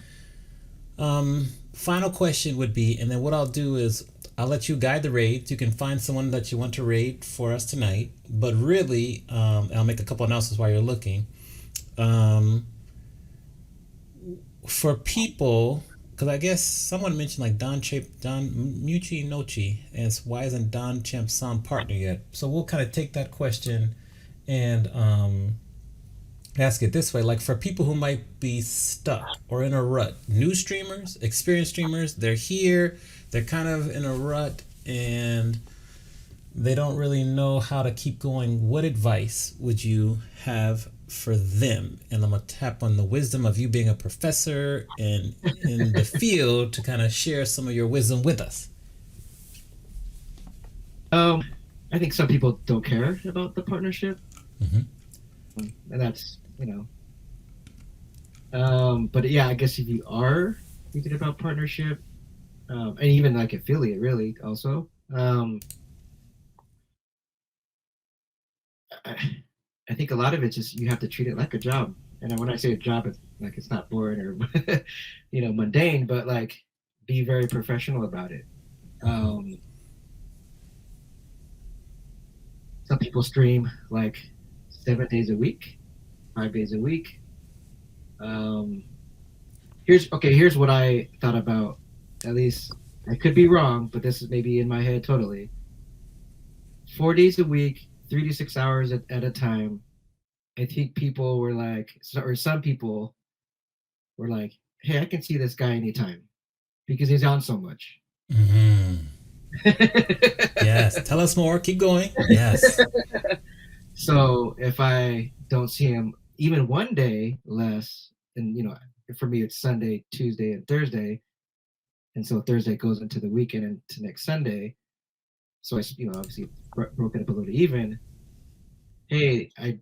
Final question would be, and then what I'll do is I'll let you guide the raids. You can find someone that you want to raid for us tonight. But really, I'll make a couple announcements while you're looking. Um, for people, because I guess someone mentioned like Don Muchi Nochi, and it's why isn't Don Champ Sound partner yet? So we'll kind of take that question and ask it this way: like for people who might be stuck or in a rut, new streamers, experienced streamers, they're here, they're kind of in a rut, and they don't really know how to keep going. What advice would you have for them? And I'm gonna tap on the wisdom of you being a professor and in the field to kind of share some of your wisdom with us. Um, I think some people don't care about the partnership, Mm-hmm. and that's. But yeah, I guess if you are thinking about partnership, and even like affiliate, really, also, I, I think a lot of it just you have to treat it like a job. And when I say a job, it's like it's not boring or mundane, but like be very professional about it. Mm-hmm. Um, some people stream like 7 days a week, 5 days a week. Um, here's what I thought about. At least I could be wrong, but this is maybe in my head totally. 4 days a week, 3 to 6 hours at a time. I think people were like, or some people were like, "Hey, I can see this guy anytime because he's on so much." Mm-hmm. Yes. Tell us more. Keep going. Yes. So if I don't see him even one day less, and for me it's Sunday, Tuesday, and Thursday, and so Thursday goes into the weekend and to next Sunday. So I, obviously broke it up a little even. Hey, I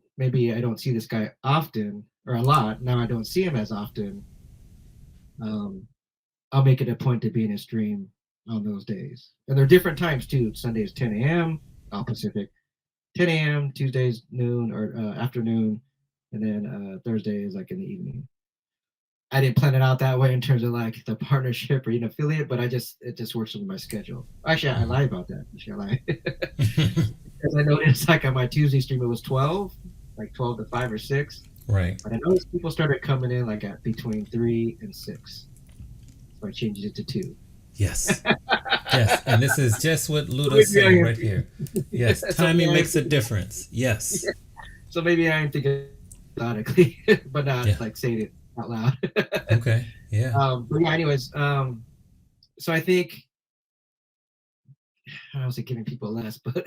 don't see this guy often or a lot. Now I don't see him as often. Um, I'll make it a point to be in his stream on those days. And they're different times too. Sunday is 10 a.m. all Pacific, 10 a.m. Tuesdays noon or afternoon, and then Thursday is like in the evening. I didn't plan it out that way in terms of like the partnership or affiliate, but it just works with my schedule. Actually, I lie about that. Actually, I lie because I noticed like on my Tuesday stream it was 12, like 12 to 5 or 6. Right. But I noticed people started coming in like at between 3 and 6. So I changed it to 2. Yes. Yes. And this is just what Ludo's saying right here. Yes. Timing makes a difference. Yes. Yeah. So maybe I am thinking methodically, but not like saying it out loud. Okay. Yeah. But yeah, anyways, so I think I don't say giving people less, but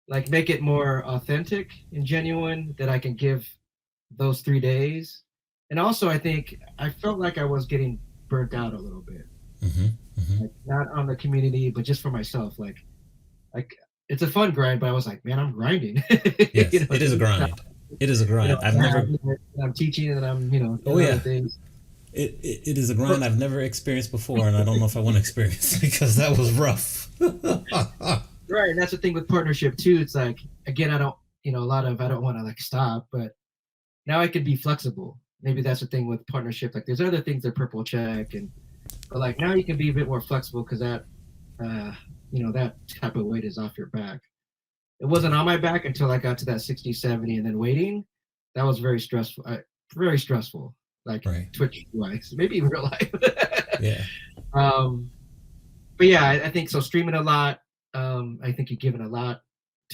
like make it more authentic and genuine that I can give those 3 days. And also I think I felt like I was getting burnt out a little bit. Like not on the community, but just for myself. Like it's a fun grind, but I was like, man, I'm grinding. Yes, it is a grind. It is a grind. I'm teaching and I'm, other things. It is a grind I've never experienced before, and I don't know if I want to experience because that was rough. Right, and that's the thing with partnership too. It's like, again, I don't want to like stop, but now I can be flexible. Maybe that's the thing with partnership. Like, there's other things that purple check, but like now you can be a bit more flexible because that, that type of weight is off your back. It wasn't on my back until I got to that 60, 70, and then waiting. That was very stressful. Like Twitch wise, maybe in real life. Yeah. But yeah, I think so. Streaming a lot. I think you're giving a lot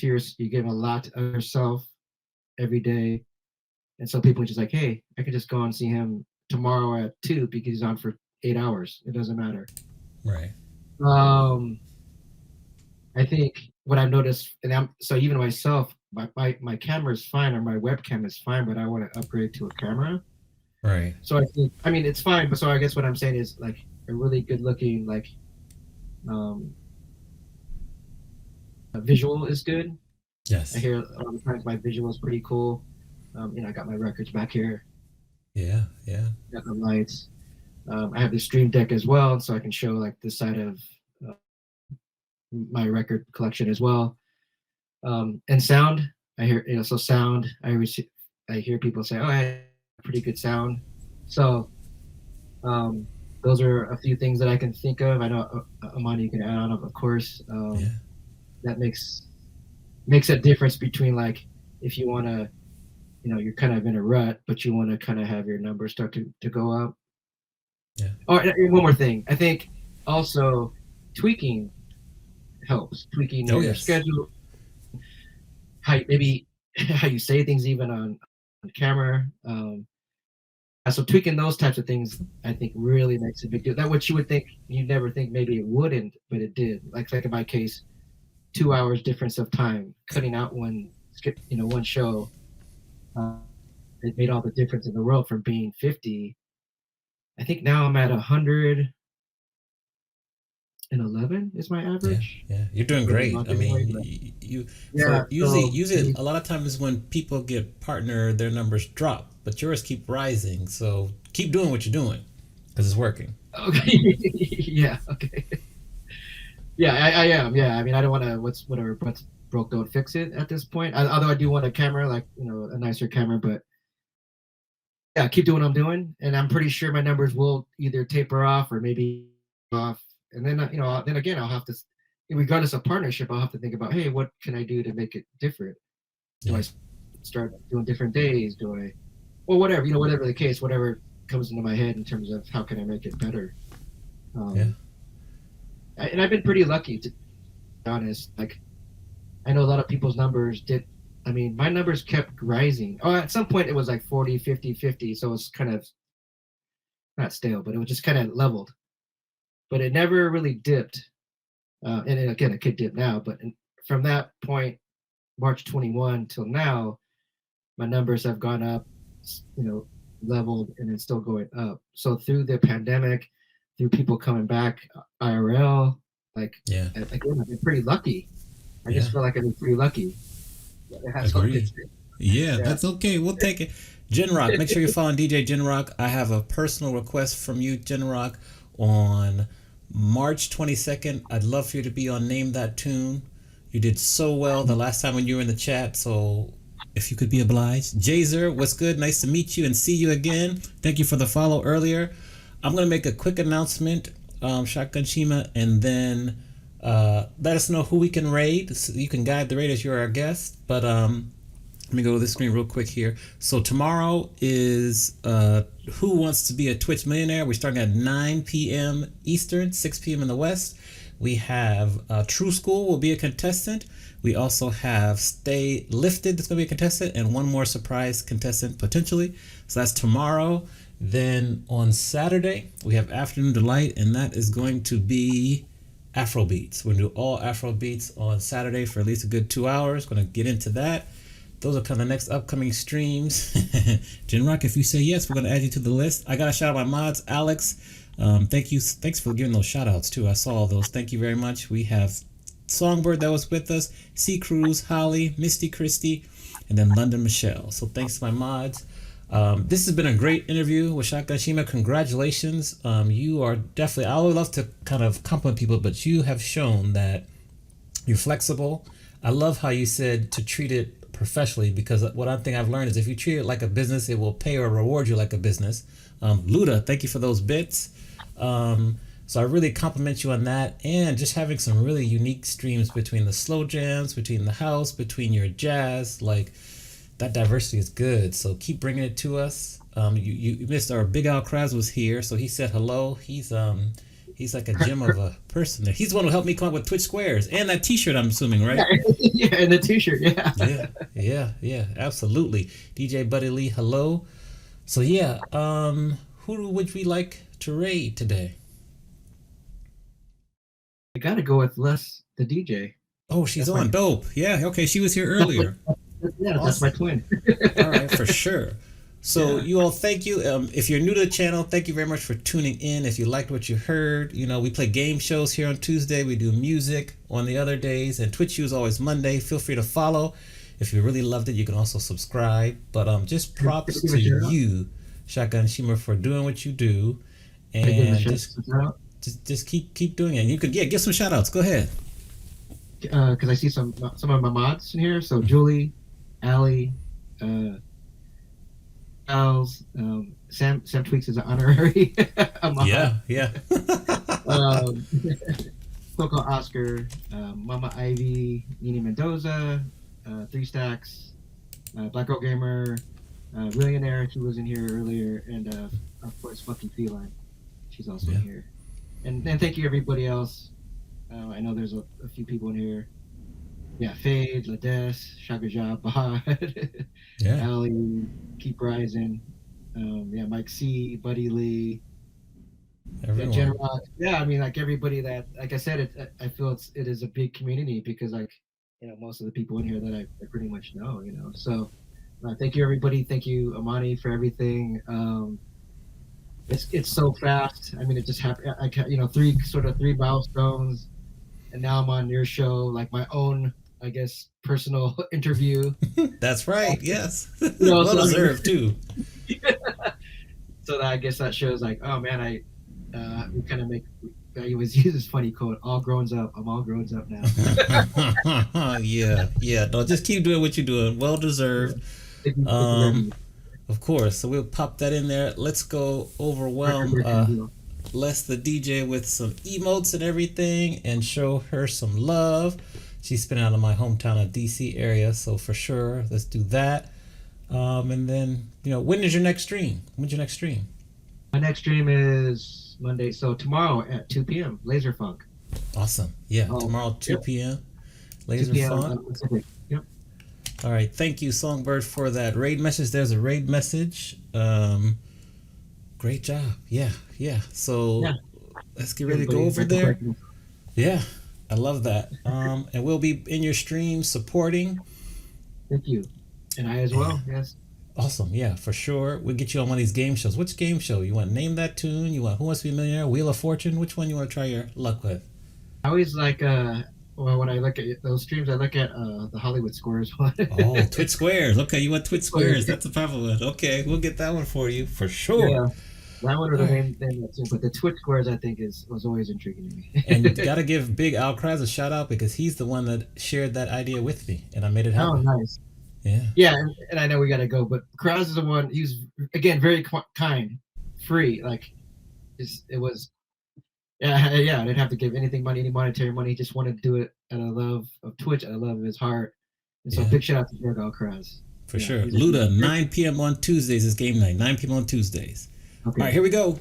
you give a lot of yourself every day, and so people are just like, hey, I could just go and see him tomorrow at 2 because he's on for 8 hours. It doesn't matter. Right. I think what I've noticed, so even myself, my camera is fine or my webcam is fine, but I want to upgrade to a camera. Right. So I think, it's fine, but so I guess what I'm saying is like a really good looking like a visual is good. Yes. I hear a lot of times my visual is pretty cool. I got my records back here. Yeah, yeah. Got the lights. I have the stream deck as well, so I can show like this side of my record collection as well. And sound, I hear sound. I hear people say, "Oh, I have pretty good sound." So those are a few things that I can think of. I know Amani, you can add on, of course. That makes a difference between like if you want to, you're kind of in a rut, but you want to kind of have your numbers start to go up. Yeah. Oh, and one more thing. I think also tweaking helps. Tweaking your schedule, how you say things even on camera. So tweaking those types of things, I think, really makes a big deal. That what you would think, you never think maybe it wouldn't, but it did. Like in my case, 2 hours difference of time, cutting out one show. It made all the difference in the world from being 50. I think now I'm at 111 is my average. Yeah. You're doing great. I mean, usually a lot of times when people get partner, their numbers drop, but yours keep rising. So keep doing what you're doing because it's working. Okay. Yeah. Okay. Yeah, I am. Yeah, I mean, I don't want to. What's broke, don't fix it at this point. Although I do want a camera, like a nicer camera, but yeah, keep doing what I'm doing, and I'm pretty sure my numbers will either taper off or maybe off. And then then again, I'll have to, regardless of partnership, I'll have to think about, hey, what can I do to make it different? Do I start doing different days? Do I, or whatever, whatever the case, whatever comes into my head in terms of how can I make it better. And I've been pretty lucky, to be honest. Like, I know a lot of people's numbers my numbers kept rising. Oh, at some point it was like 40, 50, 50. So it's kind of not stale, but it was just kind of leveled. But it never really dipped. And again, it could dip now. But from that point, March 21 till now, my numbers have gone up, leveled and it's still going up. So through the pandemic, through people coming back IRL, like Yeah. again, I've been pretty lucky. I Yeah. just feel like I've been pretty lucky. It has all good Agree. things. Yeah, Yeah. that's okay. We'll take it. Gen Rock, make sure you're following DJ Gen Rock. I have a personal request from you, Gen Rock, on March 22nd. I'd love for you to be on Name That Tune. You did so well the last time when you were in the chat, so if you could be obliged. Jazer, what's good? Nice to meet you and see you again. Thank you for the follow earlier. I'm going to make a quick announcement, Shotgun Shima, and then let us know who we can raid. So you can guide the raid as you're our guest, but let me go to the screen real quick here. So tomorrow is Who Wants to Be a Twitch Millionaire? We're starting at 9 p.m. Eastern, 6 p.m. in the West. We have True School will be a contestant. We also have Stay Lifted that's going to be a contestant, and one more surprise contestant potentially. So that's tomorrow. Then on Saturday, we have Afternoon Delight, and that is going to be Afrobeats. We're going to do all Afrobeats on Saturday for at least a good 2 hours. Going to get into that. Those are kind of the next upcoming streams. Gen Rock, if you say yes, we're going to add you to the list. I got to shout out my mods. Alex, thank you. Thanks for giving those shout outs too. I saw all those. Thank you very much. We have Songbird that was with us, Sea Cruz, Holly, Misty Christie, and then London Michelle. So thanks to my mods. This has been a great interview with Shotgun Shima. Congratulations. You are definitely, I always love to kind of compliment people, but you have shown that you're flexible. I love how you said to treat it professionally, because what I think I've learned is if you treat it like a business, it will pay or reward you like a business. Luda, thank you for those bits. So I really compliment you on that, and just having some really unique streams between the slow jams, between the house, between your jazz. Like, that diversity is good. So keep bringing it to us. You missed our Big Al Krabs was here, so he said hello. He's like a gem of a person there. He's the one who helped me come up with Twitch Squares and that T-shirt. I'm assuming, right? Yeah, and the T-shirt. Yeah, absolutely. DJ Buddy Lee, hello. So yeah, who would we like to raid today? I gotta go with Les, the DJ. Oh, she's on. Dope. Yeah, okay. She was here earlier. Yeah, that's my twin. All right, for sure. So you all, thank you. If you're new to the channel, thank you very much for tuning in. If you liked what you heard, we play game shows here on Tuesday. We do music on the other days, and Twitch is always Monday. Feel free to follow. If you really loved it, you can also subscribe. But just props to you, Shotgun Shima, for doing what you do, and just keep doing it. And you could give some shout outs. Go ahead. Because I see some of my mods in here. So Julie, Allie, Charles, Sam Tweaks is an honorary. Yeah. Coco Oscar, Mama Ivy, Nini Mendoza, Three Stacks, Black Girl Gamer, Millionaire, who was in here earlier, and of course Fucking Feline. She's also in here. And thank you everybody else. I know there's a few people in here. Yeah, Fade, Lades, Shagaja, Bahad, Ali, Keep Rising, Mike C, Buddy Lee, Gen Rock. Yeah, I mean, like everybody that, like I said, I feel it is a big community because, like, most of the people in here that I pretty much know, So, thank you everybody. Thank you Amani for everything. It's so fast. I mean, it just happened. Three milestones, and now I'm on your show, like my own, I guess, personal interview. That's right. Yes. Well deserved too. So I guess that shows, like, oh man, we kind of I always use this funny quote: "All grown up. I'm all grown up now." Yeah. No, just keep doing what you're doing. Well deserved. Of course. So we'll pop that in there. Let's go overwhelm Les the DJ with some emotes and everything, and show her some love. She's been out of my hometown of DC area, so for sure, let's do that. And then, when is your next stream? When's your next stream? My next stream is Monday, so tomorrow at 2 p.m. Laser Funk. Awesome. Yeah, tomorrow 2 p.m. Laser Funk. Yep. All right, thank you, Songbird, for that raid message. There's a raid message. Great job. Yeah. So let's get ready to go over there. Yeah, I love that. And we'll be in your stream supporting. Thank you. And I as well, yes. Awesome. Yeah, for sure. We'll get you on one of these game shows. Which game show? You want Name That Tune? You want Who Wants to Be a Millionaire? Wheel of Fortune? Which one you want to try your luck with? I always like well, when I look at those streams, I look at the Hollywood Squares one. Oh, Twitch Squares. Okay, you want Twitch Squares. Squares. That's a powerful one. Okay, we'll get that one for you for sure. Yeah, that one or All the right. name thing that's but the Twitch Squares I think is was always intriguing to And me. gotta give Big Al Kraz a shout out because he's the one that shared that idea with me and I made it Oh, happen. nice. Yeah, Yeah, and I know we gotta go, but Krause is the one. He was again very kind, free. Like it was. Yeah, yeah. I didn't have to give anything money, any monetary money. He just wanted to do it out of love of Twitch, out of love of his heart. And so yeah, big shout out to Virgo Krause. for Yeah, sure. he's a Luda, 9 p.m. on Tuesdays is game night. 9 p.m. on Tuesdays. All okay. right, here we go.